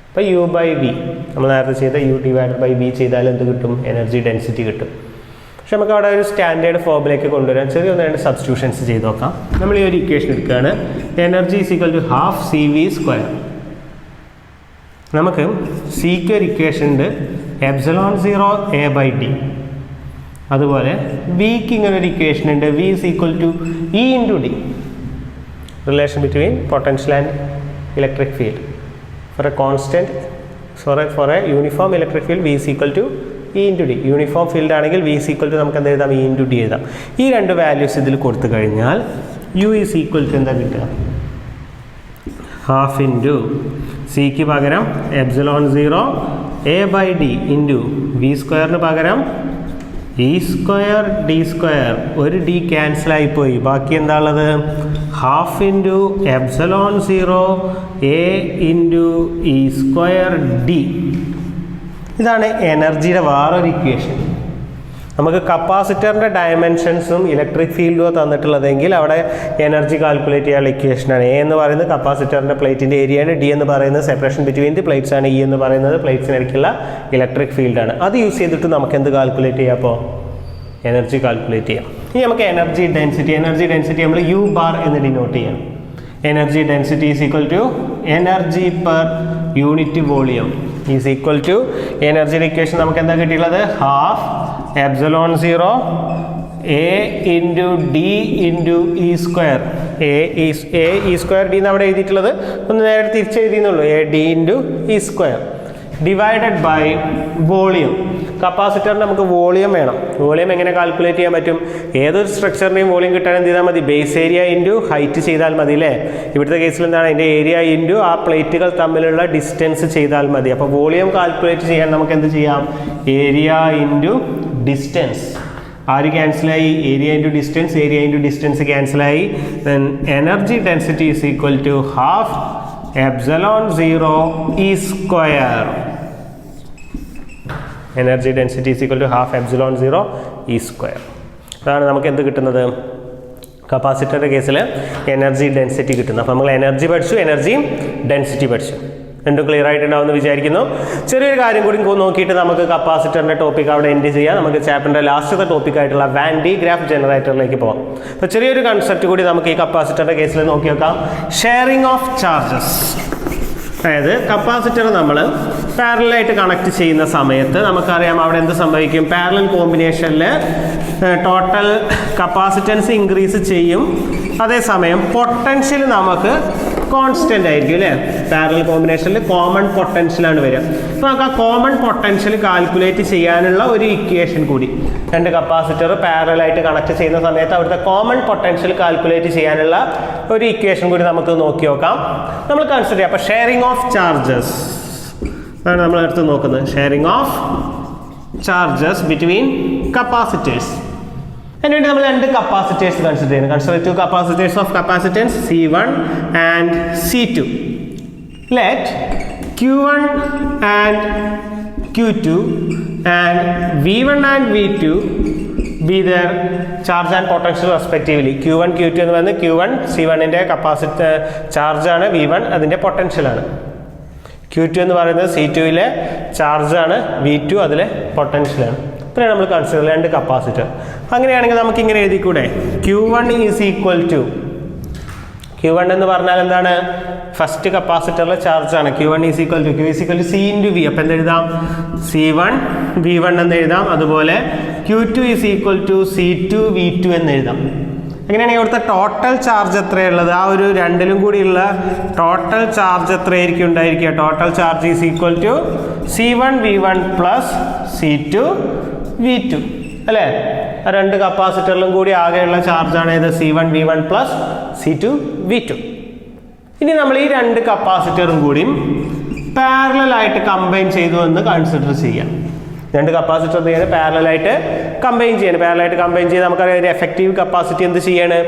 അപ്പോൾ u/v നമ്മൾ നേരത്തെ ചെയ്ത u/v ചെയ്താൽ എന്ത് കിട്ടും? എനർജി ഡെൻസിറ്റി കിട്ടും. പക്ഷെ നമുക്ക് അവിടെ ഒരു സ്റ്റാൻഡേർഡ് ഫോമിലേക്ക് കൊണ്ടുവരാൻ ചെറിയ ഒന്ന് രണ്ട് സബ്സ്റ്റിറ്റ്യൂഷൻസ് ചെയ്ത് നോക്കാം. നമ്മൾ ഈ ഒരു ഇക്വേഷൻ എടുക്കുകയാണ്. Energy is equal to half CV². നമുക്ക് സിക്ക് ഒരു ഇക്വേഷൻ ഉണ്ട്, ε0 A/d. അതുപോലെ വിക്ക് ഇങ്ങനെ ഒരു ഇക്വേഷൻ ഉണ്ട്, V is equal to E into D. Relation between potential and electric field four A constant four A uniform electric field V is equal to E into D. Uniform field ആണെങ്കിൽ V is equal to നമുക്ക് എന്ത് എഴുതാം, E into D എഴുതാം. ഈ രണ്ട് വാല്യൂസ് ഇതിൽ കൊടുത്തു കഴിഞ്ഞാൽ U is equal to എന്താ കിട്ടുക, ഹാഫ് ഇൻറ്റു സിക്ക് പകരം ε0 A/d ഇൻറ്റു V² പകരം E²D². ഒരു D ക്യാൻസൽ ആയിപ്പോയി, ബാക്കി എന്താ ഉള്ളത്, half into ε0 A into E²D. ഇതാണ് എനർജിയുടെ വേറൊരു ഇക്വേഷൻ. നമുക്ക് കപ്പാസിറ്ററിൻ്റെ ഡയമെൻഷൻസും ഇലക്ട്രിക് ഫീൽഡും തന്നിട്ടുള്ളതെങ്കിൽ അവിടെ എനർജി കാൽക്കുലേറ്റ് ചെയ്യാനുള്ള ഇക്വേഷനാണ്. എ എന്ന് പറയുന്നത് കപ്പാസിറ്ററിൻ്റെ പ്ലേറ്റിൻ്റെ ഏരിയയാണ്, ഡി എന്ന് പറയുന്നത് സെപ്പറേഷൻ ബിറ്റ്വീൻ ദി പ്ലേറ്റ്സ് ആണ്, ഇ എന്ന് പറയുന്നത് പ്ലേറ്റ്സിനിടയ്ക്കുള്ള ഇലക്ട്രിക് ഫീൽഡാണ്. അത് യൂസ് ചെയ്തിട്ട് നമുക്ക് എന്ത് കാൽക്കുലേറ്റ് ചെയ്യാം, അപ്പോൾ എനർജി കാൽക്കുലേറ്റ് ചെയ്യാം. ഇനി നമുക്ക് എനർജി ഡെൻസിറ്റി നമ്മൾ U ബാർ എന്ന് ഡിനോട്ട് ചെയ്യാം. Energy density is equal to energy per unit volume is equal to എനർജിയുടെ ഇക്വേഷൻ നമുക്ക് എന്താ കിട്ടിയുള്ളത്, half ε0 A into D into E². E²D എന്ന് അവിടെ എഴുതിയിട്ടുള്ളത് ഒന്ന് നേരെ തിരിച്ചെഴുതിയെന്നുള്ളൂ, AD into E² divided by volume. കപ്പാസിറ്ററിന് നമുക്ക് വോളിയം വേണം. വോളിയം എങ്ങനെ കാൽക്കുലേറ്റ് ചെയ്യാൻ പറ്റും, ഏതൊരു സ്ട്രക്ചറിൻ്റെയും വോളിയം കിട്ടാൻ എന്ത് ചെയ്താൽ മതി, ബേസ് ഏരിയ ഇൻറ്റു ഹൈറ്റ് ചെയ്താൽ മതി അല്ലേ. ഇവിടുത്തെ കേസിൽ എന്താണ്, അതിൻ്റെ ഏരിയ ഇൻറ്റു ആ പ്ലേറ്റുകൾ തമ്മിലുള്ള ഡിസ്റ്റൻസ് ചെയ്താൽ മതി. അപ്പോൾ വോളിയം കാൽക്കുലേറ്റ് ചെയ്യാൻ നമുക്ക് എന്ത് ചെയ്യാം, ഏരിയ ഇൻറ്റു ഡിസ്റ്റൻസ്. ആര് ക്യാൻസലായി, ഏരിയ ഇൻറ്റു ഡിസ്റ്റൻസ് ക്യാൻസലായി. Then energy density is equal to half ε0 E². Energy density is equal to half ε0 E². അതാണ് നമുക്ക് എന്ത് കിട്ടുന്നത്, കപ്പാസിറ്ററിൻ്റെ കേസിൽ എനർജി ഡെൻസിറ്റി കിട്ടുന്നത്. അപ്പോൾ നമ്മൾ എനർജി പഠിച്ചു, എനർജിയും ഡെൻസിറ്റി പഠിച്ചു. രണ്ടും ക്ലിയർ ആയിട്ടുണ്ടാവുമെന്ന് വിചാരിക്കുന്നു. ചെറിയൊരു കാര്യം കൂടി നോക്കിയിട്ട് നമുക്ക് കപ്പാസിറ്ററിൻ്റെ ടോപ്പിക് അവിടെ എൻഡ് ചെയ്യാം. നമുക്ക് ചാപ്റ്ററിൻ്റെ ലാസ്റ്റത്തെ ടോപ്പിക്കായിട്ടുള്ള വാൻ ഡി ഗ്രാഫ് ജനറേറ്ററിലേക്ക് പോകാം. അപ്പോൾ ചെറിയൊരു കൺസെപ്റ്റ് കൂടി നമുക്ക് ഈ കപ്പാസിറ്ററിൻ്റെ കേസിൽ നോക്കി വെക്കാം. Sharing of charges. അതായത് കപ്പാസിറ്റർ നമ്മൾ പാരലായിട്ട് കണക്ട് ചെയ്യുന്ന സമയത്ത് നമുക്കറിയാം അവിടെ എന്ത് സംഭവിക്കും, പാരലൽ കോമ്പിനേഷനിൽ ടോട്ടൽ കപ്പാസിറ്റൻസ് ഇൻക്രീസ് ചെയ്യും, അതേസമയം പൊട്ടൻഷ്യൽ നമുക്ക് കോൺസ്റ്റൻ്റ് ആയിരിക്കും അല്ലേ. പാരലൽ കോമ്പിനേഷനിൽ കോമൺ പൊട്ടൻഷ്യലാണ് വരിക. അപ്പോൾ നമുക്ക് ആ കോമൺ പൊട്ടൻഷ്യൽ കാൽക്കുലേറ്റ് ചെയ്യാനുള്ള ഒരു ഇക്വേഷൻ കൂടി, രണ്ട് കപ്പാസിറ്റർ പാരലായിട്ട് കണക്ട് ചെയ്യുന്ന സമയത്ത് അവിടുത്തെ കോമൺ പൊട്ടൻഷ്യൽ കാൽക്കുലേറ്റ് ചെയ്യാനുള്ള ഒരു ഇക്വേഷൻ കൂടി നമുക്ക് നോക്കി നോക്കാം. നമ്മൾ കൺസിഡർ ചെയ്യാം. അപ്പോൾ ഷെയറിംഗ് ഓഫ് ചാർജസ് ആണ് നമ്മൾ അടുത്ത് നോക്കുന്നത്. Sharing of charges between capacitors. അതിനുവേണ്ടി നമ്മൾ രണ്ട് കപ്പാസിറ്റേഴ്സ് കൺസിഡർ ചെയ്യുന്നു. Consider two capacitors of capacitance C1 and C2. Let Q1 and Q2 and V1 and V2 be their charge and potential respectively. Q1 Q2 എന്ന് പറയുന്നത് Q1 C1ൻ്റെ കപ്പാസിറ്റർ ചാർജാണ്, V1 അതിൻ്റെ പൊട്ടൻഷ്യലാണ്. Q2 എന്ന് പറയുന്നത് C2ലെ ചാർജാണ്, V2 അതിലെ പൊട്ടൻഷ്യലാണ്. ഇത്രയാണ് നമ്മൾ കൺസിഡർ രണ്ട് കപ്പാസിറ്റർ. അങ്ങനെയാണെങ്കിൽ നമുക്ക് ഇങ്ങനെ എഴുതിക്കൂടെ, Q1 is equal to, Q1 എന്ന് പറഞ്ഞാൽ എന്താണ്, ഫസ്റ്റ് കപ്പാസിറ്ററിലെ ചാർജാണ്. Q1 is equal to C into V. അപ്പോൾ എന്തെഴുതാം, C1 V1 എന്ന് എഴുതാം. അതുപോലെ Q2 is equal to C2 V2 എന്ന് എഴുതാം. അങ്ങനെയാണെങ്കിൽ ഇവിടുത്തെ ടോട്ടൽ ചാർജ് എത്രയുള്ളത്, ആ ഒരു രണ്ടിലും കൂടിയുള്ള ടോട്ടൽ ചാർജ് എത്രയായിരിക്കും ഉണ്ടായിരിക്കുക, total charge is equal to C1 V1 plus C2 V2 അല്ലേ. ആ രണ്ട് കപ്പാസിറ്ററിലും കൂടി ആകെയുള്ള ചാർജാണ് ഇത് C1 V1 plus C2 V2. ഇനി നമ്മൾ ഈ രണ്ട് കപ്പാസിറ്ററും കൂടിയും പാരലലായിട്ട് കമ്പൈൻ ചെയ്തു എന്ന് കൺസിഡർ ചെയ്യാം. രണ്ട് കപ്പാസിറ്റർ പാരലലായിട്ട് കമ്പൈൻ ചെയ്യണം. പാരലലായിട്ട് കമ്പൈൻ ചെയ്ത് നമുക്കറിയാം എഫക്റ്റീവ് കപ്പാസിറ്റി എന്ത് ചെയ്യാണ്,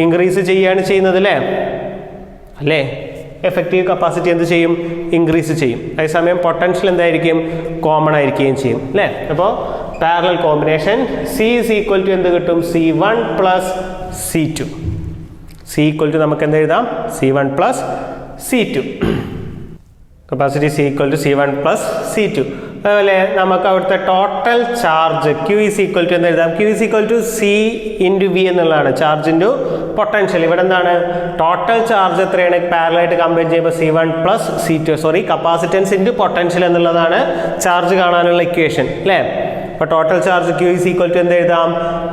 ഇൻക്രീസ് ചെയ്യാണ് ചെയ്യുന്നത് അല്ലേ. എഫക്റ്റീവ് കപ്പാസിറ്റി എന്ത് ചെയ്യും, ഇൻക്രീസ് ചെയ്യും. അതേസമയം പൊട്ടൻഷ്യൽ എന്തായിരിക്കും, കോമൺ ആയിരിക്കുകയും ചെയ്യും അല്ലേ. അപ്പോൾ parallel combination C is equal to എന്ത് കിട്ടും, C1 plus C2. C equal to നമുക്ക് എന്ത് എഴുതാം, C1 plus C2. Capacity C equal to C1 plus C2. അതുപോലെ നമുക്ക് അവിടുത്തെ total charge Q is equal to എന്ന് എഴുതാം. Q is equal to C into V എന്നുള്ളതാണ്, ചാർജ് ഇൻറ്റു പൊട്ടൻഷ്യൽ. ഇവിടെ എന്താണ് ടോട്ടൽ ചാർജ് എത്രയാണ് പാരലായിട്ട് കമ്പൈൻ ചെയ്യുമ്പോൾ C1 plus C2 capacitance into potential എന്നുള്ളതാണ് ചാർജ് കാണാനുള്ള ഇക്വേഷൻ അല്ലേ. അപ്പോൾ total charge Q is equal to എന്ത് എഴുതാം,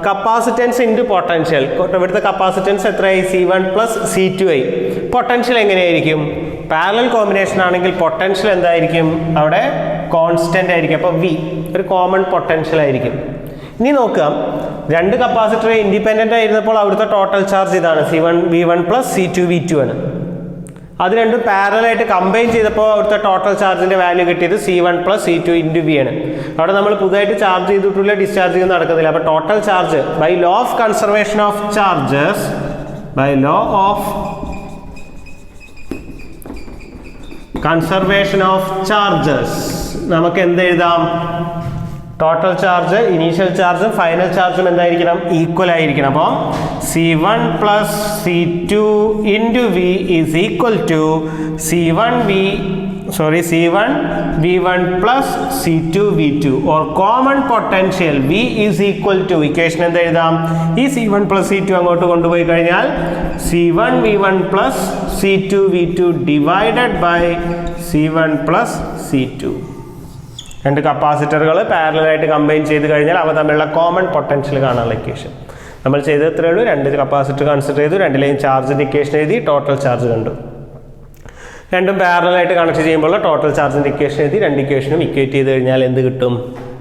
കപ്പാസിറ്റൻസ് ഇൻറ്റു പൊട്ടൻഷ്യൽ. ഇവിടുത്തെ കപ്പാസിറ്റൻസ് എത്രയായി, C1 പ്ലസ് C2 ആയി. പൊട്ടൻഷ്യൽ എങ്ങനെയായിരിക്കും, പാരലൽ കോമ്പിനേഷൻ ആണെങ്കിൽ പൊട്ടൻഷ്യൽ എന്തായിരിക്കും, അവിടെ കോൺസ്റ്റന്റ് ആയിരിക്കും. അപ്പോൾ V ഒരു കോമൺ പൊട്ടൻഷ്യൽ ആയിരിക്കും. ഇനി നോക്കാം, രണ്ട് കപ്പാസിറ്റർ ഇൻഡിപെൻഡൻ്റ് ആയിരുന്നപ്പോൾ അവിടുത്തെ ടോട്ടൽ ചാർജ് ഇതാണ്, V1 പ്ലസ് C2 V2 ആണ്. അത് രണ്ടും പാരലായിട്ട് കമ്പൈൻ ചെയ്തപ്പോൾ അവിടുത്തെ ടോട്ടൽ ചാർജിൻ്റെ വാല്യൂ കിട്ടിയത് C1 plus C2 into V ആണ്. അവിടെ നമ്മൾ പുതുതായിട്ട് ചാർജ് ചെയ്തിട്ടുള്ള ഡിസ്ചാർജ് ചെയ്യുന്ന നടക്കുന്നില്ല. അപ്പോൾ total charge by law of conservation of charges, by law of conservation of charges നമുക്ക് എന്ത് എഴുതാം, ടോട്ടൽ ചാർജ് ഇനീഷ്യൽ ചാർജും ഫൈനൽ ചാർജും എന്തായിരിക്കണം, ഈക്വൽ ആയിരിക്കണം. അപ്പോൾ C1 plus C2 into V is equal to C1 V1 plus C2 V2 or common potential V is equal to, equation എന്ത് എഴുതാം, ഈ C1 പ്ലസ് C2 അങ്ങോട്ട് കൊണ്ടുപോയി കഴിഞ്ഞാൽ C1 V1 plus C2 V2 divided by C1 plus C2. രണ്ട് കപ്പാസിറ്ററുകൾ പാരലായിട്ട് കമ്പൈൻ ചെയ്ത് കഴിഞ്ഞാൽ അവ തമ്മിലുള്ള കോമൺ പൊട്ടൻഷ്യൽ കാണാനുള്ള ഇക്വേഷൻ. നമ്മൾ ചെയ്തത് ഇത്രയേ ഉള്ളൂ, രണ്ട് കപ്പാസിറ്റർ കൺസിഡർ ചെയ്തു, രണ്ടിലെയും ചാർജിൻ്റെ ഇക്വേഷൻ എഴുതി, ടോട്ടൽ ചാർജ് കണ്ടു. രണ്ടും പാരലായിട്ട് കണക്ട് ചെയ്യുമ്പോൾ ടോട്ടൽ ചാർജിൻ്റെ ഇക്വേഷൻ എഴുതി, രണ്ട് ഇക്വേഷനും ഇക്വേറ്റ് ചെയ്ത് കഴിഞ്ഞാൽ എന്ത് കിട്ടും,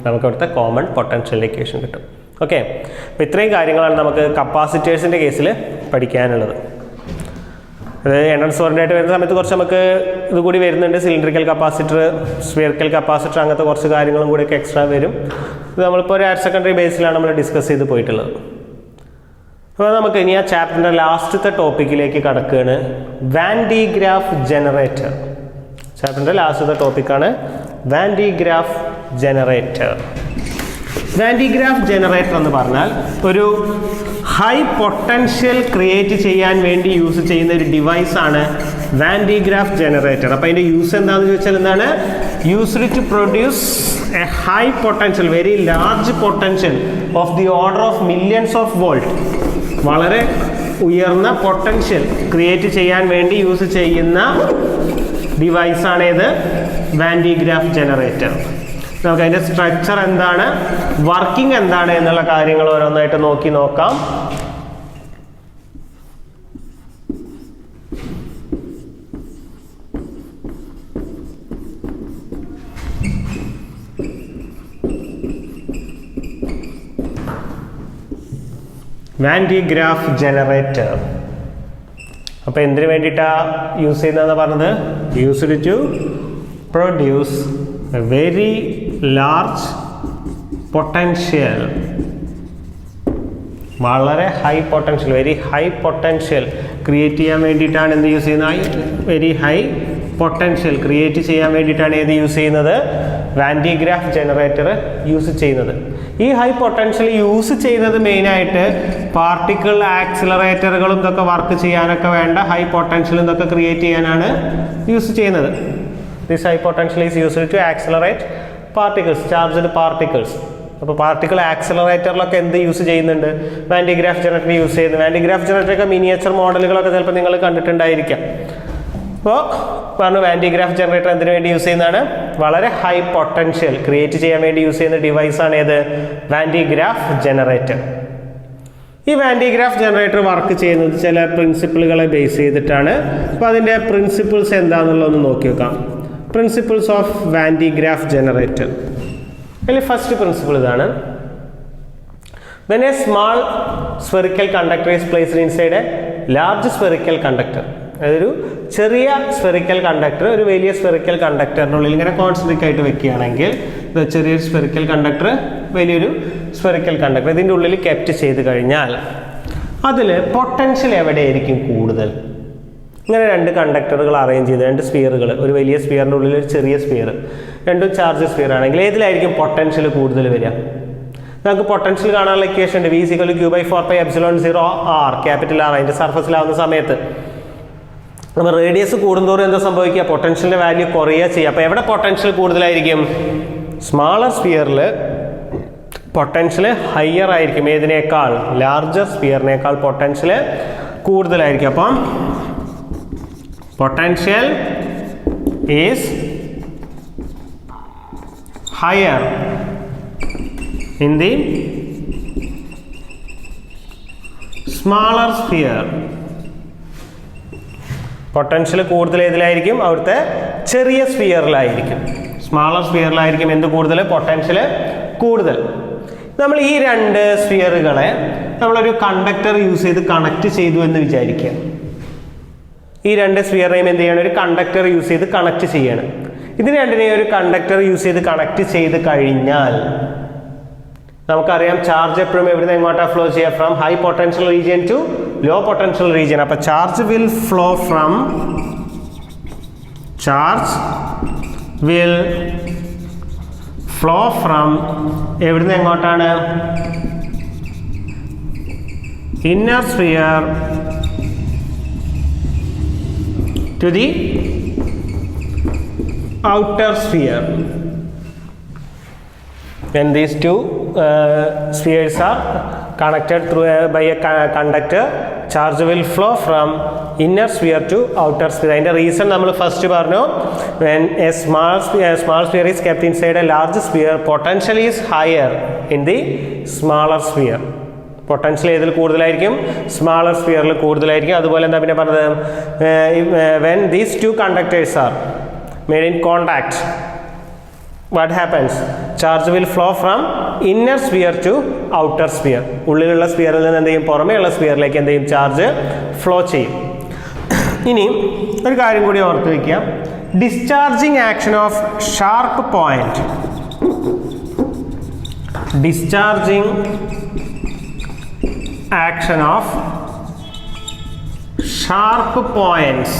നമുക്ക് അവിടുത്തെ കോമൺ പൊട്ടൻഷ്യൽ ഇക്വേഷൻ കിട്ടും. ഓക്കെ, അപ്പോൾ ഇത്രയും കാര്യങ്ങളാണ് നമുക്ക് കപ്പാസിറ്റേഴ്സിൻ്റെ കേസിൽ പഠിക്കാനുള്ളത്. അതായത് എൻട്രൻസ് ഓറിയൻറ്റഡ് വരുന്ന സമയത്ത് കുറച്ച് നമുക്ക് ഇതുകൂടി വരുന്നുണ്ട്, സിലിണ്ടറിക്കൽ കപ്പാസിറ്റർ, സ്ഫിയറിക്കൽ കപ്പാസിറ്റർ, അങ്ങനത്തെ കുറച്ച് കാര്യങ്ങളും കൂടിയൊക്കെ എക്സ്ട്രാ വരും. ഇത് നമ്മളിപ്പോൾ ഒരു ഹയർ സെക്കൻഡറി ബേസിലാണ് നമ്മൾ ഡിസ്കസ് ചെയ്ത് പോയിട്ടുള്ളത്. അപ്പോൾ നമുക്ക് ഇനി ആ ചാപ്റ്ററിൻ്റെ ലാസ്റ്റത്തെ ടോപ്പിക്കിലേക്ക് കടക്കുകയാണ്, വാൻ ഡി ഗ്രാഫ് ജനറേറ്റർ. ചാപ്റ്ററിൻ്റെ ലാസ്റ്റത്തെ ടോപ്പിക്കാണ് van de Graaff generator. Van de Graaff generator എന്ന് പറഞ്ഞാൽ ഒരു ഹൈ പൊട്ടൻഷ്യൽ ക്രിയേറ്റ് ചെയ്യാൻ വേണ്ടി യൂസ് ചെയ്യുന്ന ഒരു ഡിവൈസാണ് വാൻ ഡി ഗ്രാഫ് ജനറേറ്റർ. അപ്പോൾ അതിൻ്റെ യൂസ് എന്താണെന്ന് ചോദിച്ചാൽ എന്താണ്, used to produce a high potential, very large potential of the order of millions of volt, വളരെ ഉയർന്ന പൊട്ടൻഷ്യൽ ക്രിയേറ്റ് ചെയ്യാൻ വേണ്ടി യൂസ് ചെയ്യുന്ന ഡിവൈസാണ് ഇത് വാൻ ഡി ഗ്രാഫ് ജനറേറ്റർ. നമുക്ക് അതിൻ്റെ സ്ട്രക്ചർ എന്താണ്, വർക്കിംഗ് എന്താണ് എന്നുള്ള കാര്യങ്ങൾ ഓരോന്നായിട്ട് നോക്കാം. വാൻ ഡി ഗ്രാഫ് ജനറേറ്റർ അപ്പോൾ എന്തിനു വേണ്ടിയിട്ടാണ് യൂസ് ചെയ്യുന്നതെന്ന് പറഞ്ഞത്, used to produce a very large potential, വളരെ high potential, very high potential create ചെയ്യാൻ വേണ്ടിയിട്ടാണ് എന്ത് യൂസ് ചെയ്യുന്നത്, വെരി ഹൈ പൊട്ടൻഷ്യൽ ക്രിയേറ്റ് ചെയ്യാൻ വേണ്ടിയിട്ടാണ് ഏത് യൂസ് ചെയ്യുന്നത്, Van de Graaff generator use ചെയ്യുന്നത്. ഈ ഹൈ പൊട്ടൻഷ്യൽ യൂസ് ചെയ്യുന്നത് മെയിനായിട്ട് പാർട്ടിക്കിൾ ആക്സിലറേറ്ററുകളും ഇതൊക്കെ വർക്ക് ചെയ്യാനൊക്കെ വേണ്ട ഹൈ പൊട്ടൻഷ്യൽ ഇതൊക്കെ ക്രിയേറ്റ് ചെയ്യാനാണ് യൂസ് ചെയ്യുന്നത്. This high potential is used to accelerate particles, charged particles. അപ്പോൾ പാർട്ടിക്കിൾ ആക്സിലറേറ്ററിലൊക്കെ എന്ത് യൂസ് ചെയ്യുന്നുണ്ട്, Van de Graaff generator use ചെയ്യുന്നത്. വാൻ ഡി ഗ്രാഫ് ജനറേറ്ററൊക്കെ മിനിയേച്ചർ മോഡലുകളൊക്കെ ചിലപ്പോൾ നിങ്ങൾ കണ്ടിട്ടുണ്ടായിരിക്കാം. അപ്പോൾ പറഞ്ഞു വാൻ ഡി ഗ്രാഫ് ജനറേറ്റർ എന്തിനു വേണ്ടി യൂസ് ചെയ്യുന്നതാണ്, വളരെ ഹൈ പൊട്ടൻഷ്യൽ ക്രിയേറ്റ് ചെയ്യാൻ വേണ്ടി യൂസ് ചെയ്യുന്ന ഡിവൈസാണ് ഏത്, വാൻ ഡി ഗ്രാഫ് ജനറേറ്റർ. ഈ van de Graaff generator work ചെയ്യുന്നത് ചില പ്രിൻസിപ്പിളുകളെ ബേസ് ചെയ്തിട്ടാണ്. അപ്പോൾ അതിൻ്റെ പ്രിൻസിപ്പിൾസ് എന്താണെന്നുള്ളതൊന്ന് നോക്കി വെക്കാം. Principles of van de Graaff generator. അതിൽ ഫസ്റ്റ് പ്രിൻസിപ്പിൾ ഇതാണ്, when a small spherical conductor is placed inside a large spherical conductor, അതൊരു ചെറിയ സ്ഫെറിക്കൽ കണ്ടക്ടർ ഒരു വലിയ സ്ഫെറിക്കൽ കണ്ടക്ടറിനുള്ളിൽ ഇങ്ങനെ കോൺസെൻട്രേറ്റ് ആയിട്ട് വെക്കുകയാണെങ്കിൽ, ചെറിയൊരു സ്ഫെറിക്കൽ കണ്ടക്ടർ വലിയൊരു സ്ഫെറിക്കൽ കണ്ടക്ടർ ഇതിൻ്റെ ഉള്ളിൽ കെപ്റ്റ് ചെയ്ത് കഴിഞ്ഞാൽ അതിൽ പൊട്ടൻഷ്യൽ എവിടെയായിരിക്കും കൂടുതൽ? ഇങ്ങനെ രണ്ട് കണ്ടക്ടറുകൾ അറേഞ്ച് ചെയ്ത്, രണ്ട് സ്ഫിയറുകൾ, ഒരു വലിയ സ്ഫിയറിൻ്റെ ഉള്ളിൽ ഒരു ചെറിയ സ്ഫിയർ, രണ്ടും ചാർജ് സ്ഫിയർ ആണെങ്കിൽ ഏതിലായിരിക്കും പൊട്ടൻഷ്യൽ കൂടുതൽ വരിക? നമുക്ക് പൊട്ടൻഷ്യൽ കാണാനുള്ള ഇക്വേഷൻ ഉണ്ട്, V = Q/4πε0r, ക്യാപിറ്റൽ R അതിൻ്റെ സർഫസിലാവുന്ന സമയത്ത് നമ്മൾ റേഡിയസ് കൂടുന്തോറും എന്താ സംഭവിക്കുക, പൊട്ടൻഷ്യലിൻ്റെ വാല്യൂ കുറയുക ചെയ്യുക. അപ്പോൾ എവിടെ പൊട്ടൻഷ്യൽ കൂടുതലായിരിക്കും, സ്മാളർ സ്ഫിയറിൽ പൊട്ടൻഷ്യൽ ഹയർ ആയിരിക്കും, ഏതിനേക്കാൾ? ലാർജർ സ്ഫിയറിനേക്കാൾ പൊട്ടൻഷ്യൽ കൂടുതലായിരിക്കും. അപ്പം potential is higher in the smaller sphere. Potential കൂടുതൽ ഏതിലായിരിക്കും? അവിടുത്തെ ചെറിയ സ്ഫിയറിലായിരിക്കും. സ്മാളർ സ്ഫിയറിലായിരിക്കും എന്ത് കൂടുതൽ? പൊട്ടൻഷ്യൽ കൂടുതൽ. നമ്മൾ ഈ രണ്ട് സ്ഫിയറുകളെ നമ്മളൊരു കണ്ടക്ടർ യൂസ് ചെയ്ത് കണക്ട് ചെയ്തു എന്ന് വിചാരിക്കുക. ഈ രണ്ട് സ്ഫിയറിനെയും എന്ത് ചെയ്യണം? ഒരു കണ്ടക്ടർ യൂസ് ചെയ്ത് കണക്ട് ചെയ്യണം. ഇതിന് രണ്ടിനെയും ഒരു കണ്ടക്ടർ യൂസ് ചെയ്ത് കണക്ട് ചെയ്ത് കഴിഞ്ഞാൽ നമുക്കറിയാം ചാർജ് എപ്പോഴും എവിടുന്ന് എങ്ങോട്ടാണ് ഫ്ലോ ചെയ്യുക? From high potential region to low potential region. അപ്പോൾ ചാർജ് വിൽ ഫ്ലോ ഫ്രം എവിടുന്ന് എങ്ങോട്ടാണ്? Inner sphere to the outer sphere. When these two spheres are connected by a conductor, charge will flow from inner sphere to outer sphere. അതിൻ്റെ റീസൺ നമ്മൾ ഫസ്റ്റ് പറഞ്ഞു. when a small sphere is kept inside a large sphere, potential is higher in the smaller sphere. Potential ഏതിൽ കൂടുതലായിരിക്കും? സ്മാളർ സ്ഫിയറിൽ കൂടുതലായിരിക്കും. അതുപോലെ എന്താ പിന്നെ പറഞ്ഞത്? when these two conductors are made in contact, what happens? Charge will flow from inner sphere to outer sphere. ഉള്ളിലുള്ള സ്ഫിയറിൽ നിന്ന് എന്ത് ചെയ്യും? പുറമേയുള്ള സ്ഫിയറിലേക്ക് എന്ത് ചെയ്യും? ചാർജ് ഫ്ലോ ചെയ്യും. ഇനി ഒരു കാര്യം കൂടി ഓർത്ത് വയ്ക്കുക. Discharging action of sharp point. Discharging action of sharp points.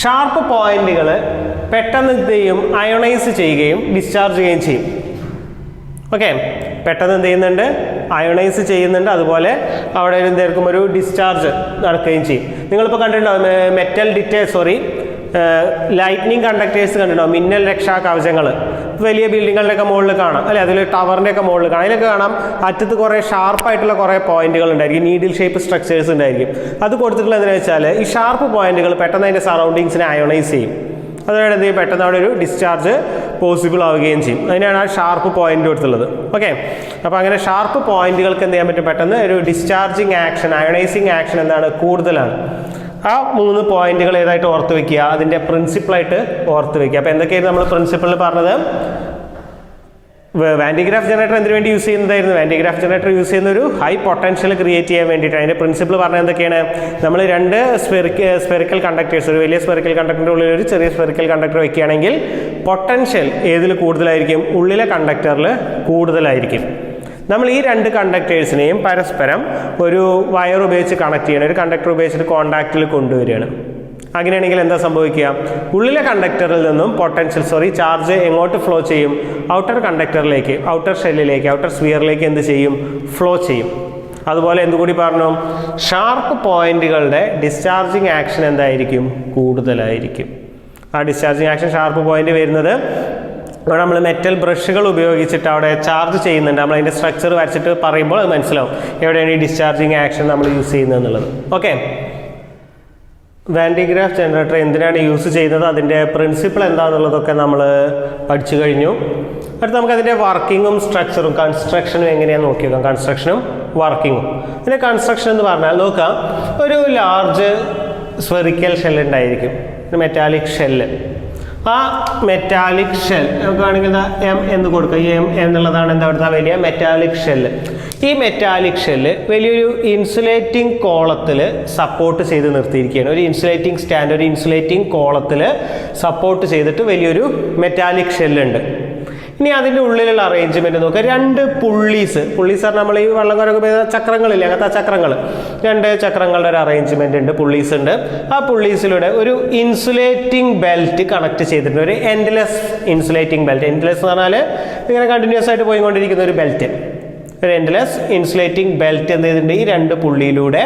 Sharp പോയിന്റുകൾ പെട്ടെന്ന് എന്ത് ചെയ്യും? അയോണൈസ് ചെയ്യുകയും ഡിസ്ചാർജ് ചെയ്യുകയും ചെയ്യും. ഓക്കെ, പെട്ടെന്ന് എന്ത് ചെയ്യുന്നുണ്ട്? അയോണൈസ് ചെയ്യുന്നുണ്ട്. അതുപോലെ അവിടെ എന്തായിരിക്കും? ഒരു ഡിസ്ചാർജ് നടക്കുകയും ചെയ്യും. നിങ്ങളിപ്പോൾ കണ്ടിട്ടുണ്ടാവും ലൈറ്റ്നിങ് കണ്ടക്ടേഴ്സ് കണ്ടിട്ടുണ്ടാവും. മിന്നൽ രക്ഷാ കവചങ്ങൾ വലിയ ബിൽഡിങ്ങുകളുടെയൊക്കെ മുകളിൽ കാണാം അല്ലേ? അതിൽ ടവറിൻ്റെയൊക്കെ മുകളിൽ കാണാം. അതിലൊക്കെ കാണാം അറ്റത്ത് കുറേ ഷാർപ്പായിട്ടുള്ള കുറേ പോയിന്റുകൾ ഉണ്ടായിരിക്കും. നീഡിൽ ഷേപ്പ് സ്ട്രക്ചേഴ്സ് ഉണ്ടായിരിക്കും. അത് കൊടുത്തിട്ടുള്ള എന്താണെന്ന് വെച്ചാൽ ഈ ഷാർപ്പ് പോയിന്റുകൾ പെട്ടെന്ന് അതിൻ്റെ സറൗണ്ടിങ്സിനെ അയോണൈസ് ചെയ്യും. അതുകൊണ്ട് എന്ത് ചെയ്യും? പെട്ടെന്ന് അവിടെ ഒരു ഡിസ്ചാർജ് പോസിബിൾ ആവുകയും ചെയ്യും. അതിനാണ് ആ ഷാർപ്പ് പോയിന്റ് കൊടുത്തുള്ളത്. ഓക്കെ, അപ്പോൾ അങ്ങനെ ഷാർപ്പ് പോയിന്റുകൾക്ക് എന്ത് ചെയ്യാൻ പറ്റും? പെട്ടെന്ന് ഒരു ഡിസ്ചാർജിങ് ആക്ഷൻ, അയോണൈസിങ് ആക്ഷൻ എന്താണ്? കൂടുതലാണ്. ആ 3 പോയിന്റുകൾ ഏതായിട്ട് ഓർത്ത് വയ്ക്കുക? അതിൻ്റെ പ്രിൻസിപ്പിളായിട്ട് ഓർത്ത് വയ്ക്കുക. അപ്പോൾ എന്തൊക്കെയായിരുന്നു നമ്മൾ പ്രിൻസിപ്പിളിൽ പറഞ്ഞത്? വാൻഡിഗ്രാഫ് ജനറേറ്റർ എന്തിനു വേണ്ടി യൂസ് ചെയ്യുന്നതായിരുന്നു? വാൻഡിഗ്രാഫ് ജനറേറ്റർ യൂസ് ചെയ്യുന്ന ഒരു ഹൈ പൊട്ടൻഷ്യൽ ക്രിയേറ്റ് ചെയ്യാൻ വേണ്ടിയിട്ട്. അതിൻ്റെ പ്രിൻസിപ്പിൾ പറഞ്ഞത് എന്തൊക്കെയാണ്? നമ്മൾ രണ്ട് സ്പെറിക്കൽ കണ്ടക്ടേഴ്സ്, ഒരു വലിയ സ്പെറിക്കൽ കണ്ടക്ടറിൻ്റെ ഉള്ളിൽ ഒരു ചെറിയ സ്പെറിക്കൽ കണ്ടക്ടർ വയ്ക്കുകയാണെങ്കിൽ പൊട്ടൻഷ്യൽ ഏതിൽ കൂടുതലായിരിക്കും? ഉള്ളിലെ കണ്ടക്ടറിൽ കൂടുതലായിരിക്കും. നമ്മൾ ഈ രണ്ട് കണ്ടക്ടേഴ്സിനെയും പരസ്പരം ഒരു വയർ ഉപയോഗിച്ച് കണക്ട് ചെയ്യണം. ഒരു കണ്ടക്ടർ ഉപയോഗിച്ചിട്ട് കോണ്ടാക്റ്റിൽ കൊണ്ടുവരികയാണ്. അങ്ങനെയാണെങ്കിൽ എന്താ സംഭവിക്കുക? ഉള്ളിലെ കണ്ടക്ടറിൽ നിന്നും ചാർജ് എങ്ങോട്ട് ഫ്ലോ ചെയ്യും? ഔട്ടർ കണ്ടക്ടറിലേക്ക്, ഔട്ടർ ഷെല്ലിലേക്ക്, ഔട്ടർ സ്ഫിയറിലേക്ക് എന്ത് ചെയ്യും? ഫ്ലോ ചെയ്യും. അതുപോലെ എന്തുകൂടി പറഞ്ഞു? ഷാർപ്പ് പോയിന്റുകളുടെ ഡിസ്ചാർജിങ് ആക്ഷൻ എന്തായിരിക്കും? കൂടുതലായിരിക്കും. ആ ഡിസ്ചാർജിങ് ആക്ഷൻ ഷാർപ്പ് പോയിന്റ് വരുന്നത് അവിടെ നമ്മൾ മെറ്റൽ ബ്രഷുകൾ ഉപയോഗിച്ചിട്ട് അവിടെ ചാർജ് ചെയ്യുന്നുണ്ട്. നമ്മൾ അതിൻ്റെ സ്ട്രക്ചർ വരച്ചിട്ട് പറയുമ്പോൾ അത് മനസ്സിലാവും എവിടെയാണ് ഈ ഡിസ്ചാർജിങ് ആക്ഷൻ നമ്മൾ യൂസ് ചെയ്യുന്നത് എന്നുള്ളത്. ഓക്കെ, വാൻഡിഗ്രാഫ് ജനറേറ്റർ എന്തിനാണ് യൂസ് ചെയ്യുന്നത്? അതിൻ്റെ പ്രിൻസിപ്പിൾ എന്താണെന്നുള്ളതൊക്കെ നമ്മൾ പഠിച്ചു കഴിഞ്ഞു. അടുത്ത് നമുക്ക് അതിൻ്റെ വർക്കിങ്ങും സ്ട്രക്ചറും കൺസ്ട്രക്ഷനും എങ്ങനെയാണെന്ന് നോക്കി നോക്കാം. കൺസ്ട്രക്ഷനും വർക്കിങ്ങും. ഇതിൻ്റെ കൺസ്ട്രക്ഷൻ എന്ന് പറഞ്ഞാൽ നോക്കാം, ഒരു ലാർജ് സ്ഫെറിക്കൽ ഷെൽ ഉണ്ടായിരിക്കും, മെറ്റാലിക് ഷെല്ല്. ആ മെറ്റാലിക് ഷെൽ നമുക്ക് വേണമെങ്കിൽ എം എന്ന് കൊടുക്കുക. ഈ എം എന്നുള്ളതാണ് എന്താ അവിടുത്തെ വലിയ മെറ്റാലിക് ഷെല്ല്. ഈ മെറ്റാലിക് ഷെല്ല് വലിയൊരു ഇൻസുലേറ്റിംഗ് കോളത്തിൽ സപ്പോർട്ട് ചെയ്ത് നിർത്തിയിരിക്കുകയാണ്. ഒരു ഇൻസുലേറ്റിംഗ് സ്റ്റാൻഡ്, ഒരു ഇൻസുലേറ്റിംഗ് കോളത്തിൽ സപ്പോർട്ട് ചെയ്തിട്ട് വലിയൊരു മെറ്റാലിക് ഷെല്ലുണ്ട്. ഇനി അതിൻ്റെ ഉള്ളിലുള്ള അറേഞ്ച്മെൻറ്റ് നോക്കുക. 2 പുള്ളീസ് പറഞ്ഞാൽ നമ്മൾ ഈ വള്ളം കുരക്ക് ചക്രങ്ങളില്ലേ, അങ്ങനത്തെ ചക്രങ്ങൾ, 2 ചക്രങ്ങളുടെ ഒരു അറേഞ്ച്മെൻറ്റ് ഉണ്ട്, പുള്ളീസ് ഉണ്ട്. ആ പുള്ളീസിലൂടെ ഒരു ഇൻസുലേറ്റിംഗ് ബെൽറ്റ് കണക്ട് ചെയ്തിട്ടുണ്ട്. ഒരു എൻഡ്ലെസ് ഇൻസുലേറ്റിംഗ് ബെൽറ്റ്. എൻഡ്ലെസ് എന്ന് പറഞ്ഞാൽ ഇങ്ങനെ കണ്ടിന്യൂസ് ആയിട്ട് പോയിക്കൊണ്ടിരിക്കുന്ന ഒരു ബെൽറ്റ്. ഒരു എൻഡ്ലെസ് ഇൻസുലേറ്റിംഗ് ബെൽറ്റ് എന്ത് ചെയ്തിട്ടുണ്ട്? ഈ 2 പുള്ളിയിലൂടെ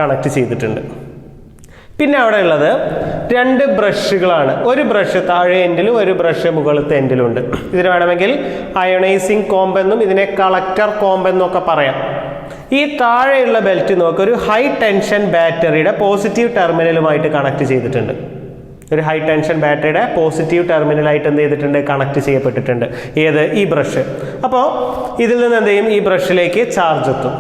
കണക്ട് ചെയ്തിട്ടുണ്ട്. പിന്നെ അവിടെ ഉള്ളത് രണ്ട് ബ്രഷുകളാണ്. ഒരു ബ്രഷ് താഴെ എൻഡിലും ഒരു ബ്രഷ് മുകളിലത്തെ എൻഡിലും ഉണ്ട്. ഇതിന് വേണമെങ്കിൽ അയണൈസിങ് കോംബ് എന്നും ഇതിനെ കളക്ടർ കോംബ് എന്നും ഒക്കെ പറയാം. ഈ താഴെയുള്ള ബെൽറ്റ് നോക്കുക, ഒരു ഹൈ ടെൻഷൻ ബാറ്ററിയുടെ പോസിറ്റീവ് ടെർമിനലുമായിട്ട് കണക്ട് ചെയ്തിട്ടുണ്ട്. ഒരു ഹൈ ടെൻഷൻ ബാറ്ററിയുടെ പോസിറ്റീവ് ടെർമിനലായിട്ട് എന്ത് ചെയ്തിട്ടുണ്ട്, കണക്ട് ചെയ്യപ്പെട്ടിട്ടുണ്ട്. ഏത്? ഈ ബ്രഷ്. അപ്പോൾ ഇതിൽ നിന്ന് എന്ത് ചെയ്യും, ഈ ബ്രഷിലേക്ക് ചാർജ് എത്തും.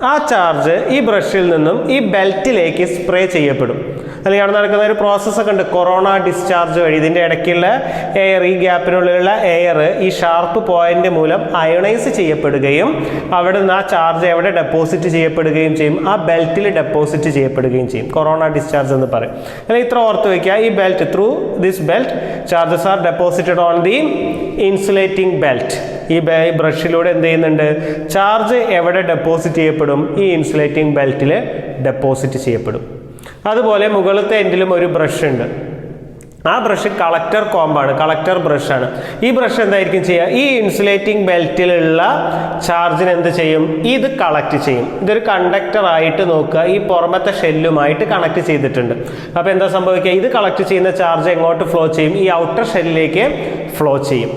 ആ ചാർജ് ഈ ബ്രഷിൽ നിന്നും ഈ ബെൽറ്റിലേക്ക് സ്പ്രേ ചെയ്യപ്പെടും. അല്ലെങ്കിൽ അവിടെ നടക്കുന്ന ഒരു പ്രോസസ്സൊക്കെ ഉണ്ട്, കൊറോണ ഡിസ്ചാർജ് വഴി. ഇതിൻ്റെ ഇടയ്ക്കുള്ള എയർ, ഈ ഗ്യാപ്പിനുള്ളിലുള്ള എയർ ഈ ഷാർപ്പ് പോയിന്റ് മൂലം അയണൈസ് ചെയ്യപ്പെടുകയും അവിടെ നിന്ന് ആ ചാർജ് എവിടെ ഡെപ്പോസിറ്റ് ചെയ്യപ്പെടുകയും ചെയ്യും, ആ ബെൽറ്റിൽ ഡെപ്പോസിറ്റ് ചെയ്യപ്പെടുകയും ചെയ്യും. കൊറോണ ഡിസ്ചാർജ് എന്ന് പറയും. അല്ലെങ്കിൽ ഇത്ര ഓർത്ത് വയ്ക്കുക, ഈ belt, through this belt charges are deposited on the insulating belt. ഈ ബ്രഷിലൂടെ എന്ത് ചെയ്യുന്നുണ്ട്, ചാർജ് എവിടെ ഡെപ്പോസിറ്റ് ചെയ്യപ്പെടും, ഈ ഇൻസുലേറ്റിംഗ് ബെൽറ്റിൽ ഡെപ്പോസിറ്റ് ചെയ്യപ്പെടും. അതുപോലെ മുകളിലത്തെ എൻഡിലും ഒരു ബ്രഷ് ഉണ്ട്. ആ ബ്രഷ് കളക്ടർ കോമ്പാണ്, കളക്ടർ ബ്രഷാണ്. ഈ ബ്രഷ് എന്തായിരിക്കും ചെയ്യുക, ഈ ഇൻസുലേറ്റിംഗ് ബെൽറ്റിലുള്ള ചാർജിന് എന്ത് ചെയ്യും, ഇത് കളക്ട് ചെയ്യും. ഇതൊരു കണ്ടക്ടർ ആയിട്ട് നോക്കുക, ഈ പുറമത്തെ ഷെല്ലുമായിട്ട് കണക്ട് ചെയ്തിട്ടുണ്ട്. അപ്പോൾ എന്താ സംഭവിക്കുക, ഇത് കളക്ട് ചെയ്യുന്ന ചാർജ് എങ്ങോട്ട് ഫ്ലോ ചെയ്യും, ഈ ഔട്ടർ ഷെല്ലിലേക്ക് ഫ്ലോ ചെയ്യും.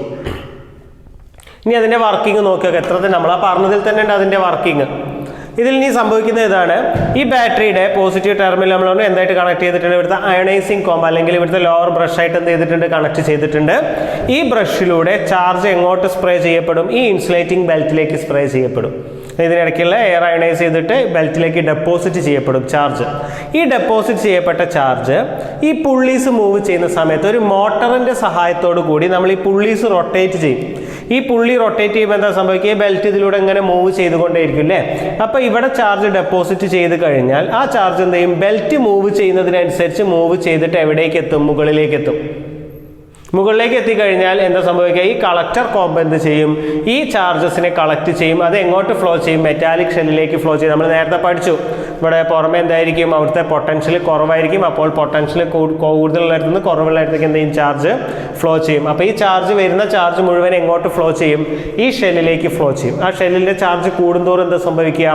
ഇനി അതിൻ്റെ വർക്കിംഗ് നോക്കുക, എത്ര നമ്മൾ ആ പറഞ്ഞതിൽ തന്നെ ഉണ്ട് അതിൻ്റെ വർക്കിംഗ്. ഇതിൽ ഇനി സംഭവിക്കുന്നത് ഇതാണ്, ഈ ബാറ്ററിയുടെ പോസിറ്റീവ് ടെർമിനൽ നമ്മൾ എന്തായിട്ട് കണക്ട് ചെയ്തിട്ടുണ്ട്, ഇവിടുത്തെ അയണൈസിങ് കോംബ് അല്ലെങ്കിൽ ഇവിടുത്തെ ലോവർ ബ്രഷായിട്ട് എന്ത് ചെയ്തിട്ടുണ്ട്, കണക്ട് ചെയ്തിട്ടുണ്ട്. ഈ ബ്രഷിലൂടെ ചാർജ് എങ്ങോട്ട് സ്പ്രേ ചെയ്യപ്പെടും, ഈ ഇൻസുലേറ്റിംഗ് ബെൽറ്റിലേക്ക് സ്പ്രേ ചെയ്യപ്പെടും. ഇതിനിടയ്ക്കുള്ള എയർ അയണൈസ് ചെയ്തിട്ട് ബെൽറ്റിലേക്ക് ഡെപ്പോസിറ്റ് ചെയ്യപ്പെടും ചാർജ്. ഈ ഡെപ്പോസിറ്റ് ചെയ്യപ്പെട്ട ചാർജ് ഈ പുള്ളീസ് മൂവ് ചെയ്യുന്ന സമയത്ത് ഒരു മോട്ടറിൻ്റെ സഹായത്തോടു കൂടി നമ്മൾ ഈ പുള്ളീസ് റൊട്ടേറ്റ് ചെയ്യും. ഈ പുള്ളി റൊട്ടേറ്റ് ചെയ്യുമ്പോൾ എന്താ സംഭവിക്കുക, ഈ ബെൽറ്റ് ഇതിലൂടെ ഇങ്ങനെ മൂവ് ചെയ്തുകൊണ്ടേയിരിക്കും അല്ലേ. അപ്പോൾ ഇവിടെ ചാർജ് ഡെപ്പോസിറ്റ് ചെയ്ത് കഴിഞ്ഞാൽ ആ ചാർജ് എന്ത് ചെയ്യും, ബെൽറ്റ് മൂവ് ചെയ്യുന്നതിനനുസരിച്ച് മൂവ് ചെയ്തിട്ട് എവിടേക്ക് എത്തും, മുകളിലേക്ക് എത്തും. മുകളിലേക്ക് എത്തിക്കഴിഞ്ഞാൽ എന്താ സംഭവിക്കുക, ഈ കളക്ടർ കോംബ് എന്ത് ചെയ്യും, ഈ ചാർജസിനെ കളക്ട് ചെയ്യും. അത് എങ്ങോട്ട് ഫ്ലോ ചെയ്യും, മെറ്റാലിക് ഷെല്ലിലേക്ക് ഫ്ലോ ചെയ്യും. നമ്മൾ നേരത്തെ പഠിച്ചു, ഇവിടെ പുറമെ എന്തായിരിക്കും, അവിടുത്തെ പൊട്ടൻഷ്യൽ കുറവായിരിക്കും. അപ്പോൾ പൊട്ടൻഷ്യൽ കൂടുതലുള്ളിടത്ത് നിന്ന് കുറവുള്ളിടത്തേക്ക് എന്ത് ചെയ്യും, ചാർജ് ഫ്ലോ ചെയ്യും. അപ്പോൾ ഈ ചാർജ് വരുന്ന ചാർജ് മുഴുവൻ എങ്ങോട്ട് ഫ്ലോ ചെയ്യും, ഈ ഷെല്ലിലേക്ക് ഫ്ലോ ചെയ്യും. ആ ഷെല്ലിൻ്റെ ചാർജ് കൂടുന്തോറും എന്താ സംഭവിക്കുക,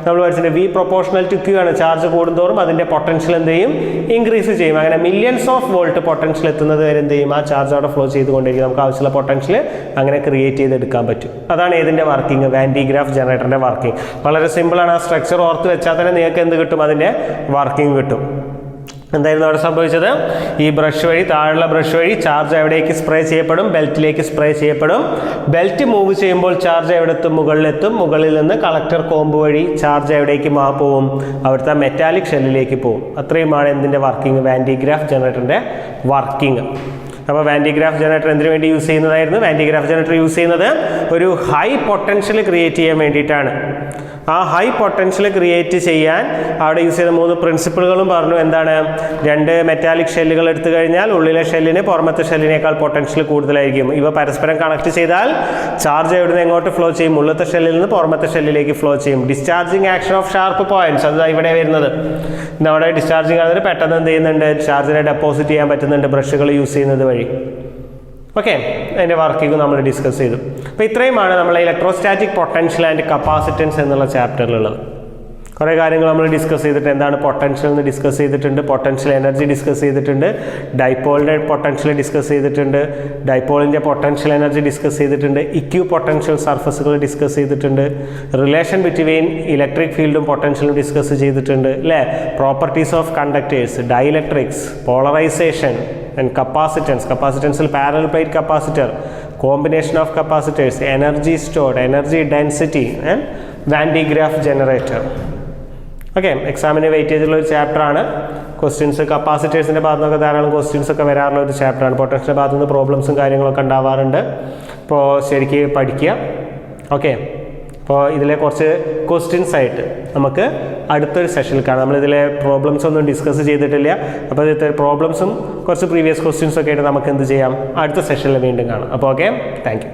നമ്മൾ പഠിച്ചിട്ട് V പ്രൊപ്പോർഷണൽ ടു Q ആണ്. ചാർജ് കൂടുന്തോറും അതിൻ്റെ പൊട്ടൻഷ്യൽ എന്ത് ചെയ്യും, ഇൻക്രീസ് ചെയ്യും. അങ്ങനെ മില്യൺസ് ഓഫ് വോൾട്ട് പൊട്ടൻഷ്യൽ എത്തുന്നത് വരെ എന്ത് ചെയ്യും, ആ ചാർജ് അവിടെ ഫ്ലോ ചെയ്തുകൊണ്ടിരിക്കും. നമുക്ക് ആവശ്യമുള്ള പൊട്ടൻഷ്യൽ അങ്ങനെ ക്രിയേറ്റ് ചെയ്തെടുക്കാൻ പറ്റും. അതാണ് ഏതിൻ്റെ വർക്കിംഗ്, വാൻ ഡി ഗ്രാഫ് ജനറേറ്ററിൻ്റെ വർക്കിംഗ്. വളരെ സിമ്പിളാണ്. ആ സ്ട്രക്ചർ ഓർത്ത് വെച്ചാൽ തന്നെ നിങ്ങൾക്ക് എന്ത് കിട്ടും, അതിൻ്റെ വർക്കിംഗ് കിട്ടും. എന്തായിരുന്നു അവിടെ സംഭവിച്ചത്, ഈ ബ്രഷ് വഴി, താഴെയുള്ള ബ്രഷ് വഴി ചാർജ് എവിടേക്ക് സ്പ്രേ ചെയ്യപ്പെടും, ബെൽറ്റിലേക്ക് സ്പ്രേ ചെയ്യപ്പെടും. ബെൽറ്റ് മൂവ് ചെയ്യുമ്പോൾ ചാർജ് എവിടെത്തും, മുകളിലെത്തും. മുകളിൽ നിന്ന് കളക്ടർ കോംബ് വഴി ചാർജ് എവിടേക്ക് പോവും, അവിടുത്തെ മെറ്റാലിക് ഷെല്ലിലേക്ക് പോവും. അത്രയുമാണ് എന്തിൻ്റെ വർക്കിംഗ്, വാൻ ഡി ഗ്രാഫ് ജനറേറ്ററിൻ്റെ വർക്കിംഗ്. അപ്പോൾ വാൻ ഡി ഗ്രാഫ് ജനറേറ്റർ എന്തിനു വേണ്ടി യൂസ് ചെയ്യുന്നതായിരുന്നു, Van de Graaff generator use ചെയ്യുന്നത് ഒരു ഹൈ പൊട്ടൻഷ്യൽ ക്രിയേറ്റ് ചെയ്യാൻ വേണ്ടിയിട്ടാണ്. ആ ഹൈ പൊട്ടൻഷ്യൽ ക്രിയേറ്റ് ചെയ്യാൻ അവിടെ യൂസ് ചെയ്ത 3 പ്രിൻസിപ്പിളുകളും പറഞ്ഞു. എന്താണ്, 2 മെറ്റാലിക് ഷെല്ലുകൾ എടുത്തു കഴിഞ്ഞാൽ ഉള്ളിലെ ഷെല്ലിന് പുറമത്തെ ഷെല്ലിനേക്കാൾ പൊട്ടൻഷ്യൽ കൂടുതലായിരിക്കും. ഇവ പരസ്പരം കണക്ട് ചെയ്താൽ ചാർജ് എവിടെ നിന്ന് എങ്ങോട്ട് ഫ്ലോ ചെയ്യും, ഉള്ളത്തെ ഷെല്ലിൽ നിന്ന് പുറമത്തെ ഷെല്ലിലേക്ക് ഫ്ലോ ചെയ്യും. Discharging action of sharp points, അത് ഇവിടെ വരുന്നത്. നമ്മുടെ ഡിസ്ചാർജിങ് ആണെങ്കിൽ പെട്ടെന്ന് എന്ത് ചെയ്യുന്നുണ്ട്, ചാർജിനെ ഡെപ്പോസിറ്റ് ചെയ്യാൻ പറ്റുന്നുണ്ട് ബ്രഷുകൾ യൂസ് ചെയ്യുന്നത് വഴി. ഓക്കെ, അതിൻ്റെ വർക്കിംഗ് നമ്മൾ ഡിസ്കസ് ചെയ്തു. അപ്പോൾ ഇത്രയുമാണ് നമ്മളെ ഇലക്ട്രോസ്റ്റാറ്റിക് പൊട്ടൻഷ്യൽ ആൻഡ് കപ്പാസിറ്റൻസ് എന്നുള്ള ചാപ്റ്ററിലുള്ളത്. കുറേ കാര്യങ്ങൾ നമ്മൾ ഡിസ്കസ് ചെയ്തിട്ട്, എന്താണ് പൊട്ടൻഷ്യൽ എന്ന് ഡിസ്കസ് ചെയ്തിട്ടുണ്ട്, പൊട്ടൻഷ്യൽ എനർജി ഡിസ്കസ് ചെയ്തിട്ടുണ്ട്, ഡൈപോളിൻ്റെ പൊട്ടൻഷ്യൽ ഡിസ്കസ് ചെയ്തിട്ടുണ്ട്, ഡൈപോളിൻ്റെ പൊട്ടൻഷ്യൽ എനർജി ഡിസ്കസ് ചെയ്തിട്ടുണ്ട്, ഇക്യു പൊട്ടൻഷ്യൽ സർഫസുകൾ ഡിസ്കസ് ചെയ്തിട്ടുണ്ട്, റിലേഷൻ ബിറ്റ്വീൻ ഇലക്ട്രിക് ഫീൽഡും പൊട്ടൻഷ്യലും ഡിസ്കസ് ചെയ്തിട്ടുണ്ട് അല്ലേ. Properties of conductors, dielectrics, polarisation and capacitance, capacitance parallel plate capacitor, combination of capacitors, energy stored, energy density and Van de Graaff generator. Okay, എക്സാമിന് വെയിറ്റേജ് ഉള്ള ഒരു ചാപ്റ്ററാണ്. ക്വസ്റ്റ്യൻസ് കപ്പാസിറ്റേഴ്സിൻ്റെ ഭാഗത്തു നിന്നൊക്കെ ധാരാളം ക്വസ്റ്റ്യൻസ് ഒക്കെ വരാറുള്ള ഒരു ചാപ്റ്ററാണ്. പൊട്ടൻഷ്യലിൻ്റെ ഭാഗത്തു നിന്ന് പ്രോബ്ലംസും കാര്യങ്ങളൊക്കെ ഉണ്ടാവാറുണ്ട്. അപ്പോൾ ശരിക്ക് പഠിക്കുക. ഓക്കെ, അപ്പോൾ ഇതിലെ കുറച്ച് ക്വസ്റ്റ്യൻസ് ആയിട്ട് നമുക്ക് അടുത്തൊരു സെഷനിൽ കാണാം. നമ്മളിതിലെ പ്രോബ്ലംസ് ഒന്നും ഡിസ്കസ് ചെയ്തിട്ടില്ല. അപ്പോൾ ഇതിലത്തെ പ്രോബ്ലംസും കുറച്ച് പ്രീവിയസ് ക്വസ്റ്റ്യൻസൊക്കെ ആയിട്ട് നമുക്ക് എന്ത് ചെയ്യാം, അടുത്ത സെഷനിൽ വീണ്ടും കാണാം. അപ്പോൾ ഓക്കെ, താങ്ക് യു.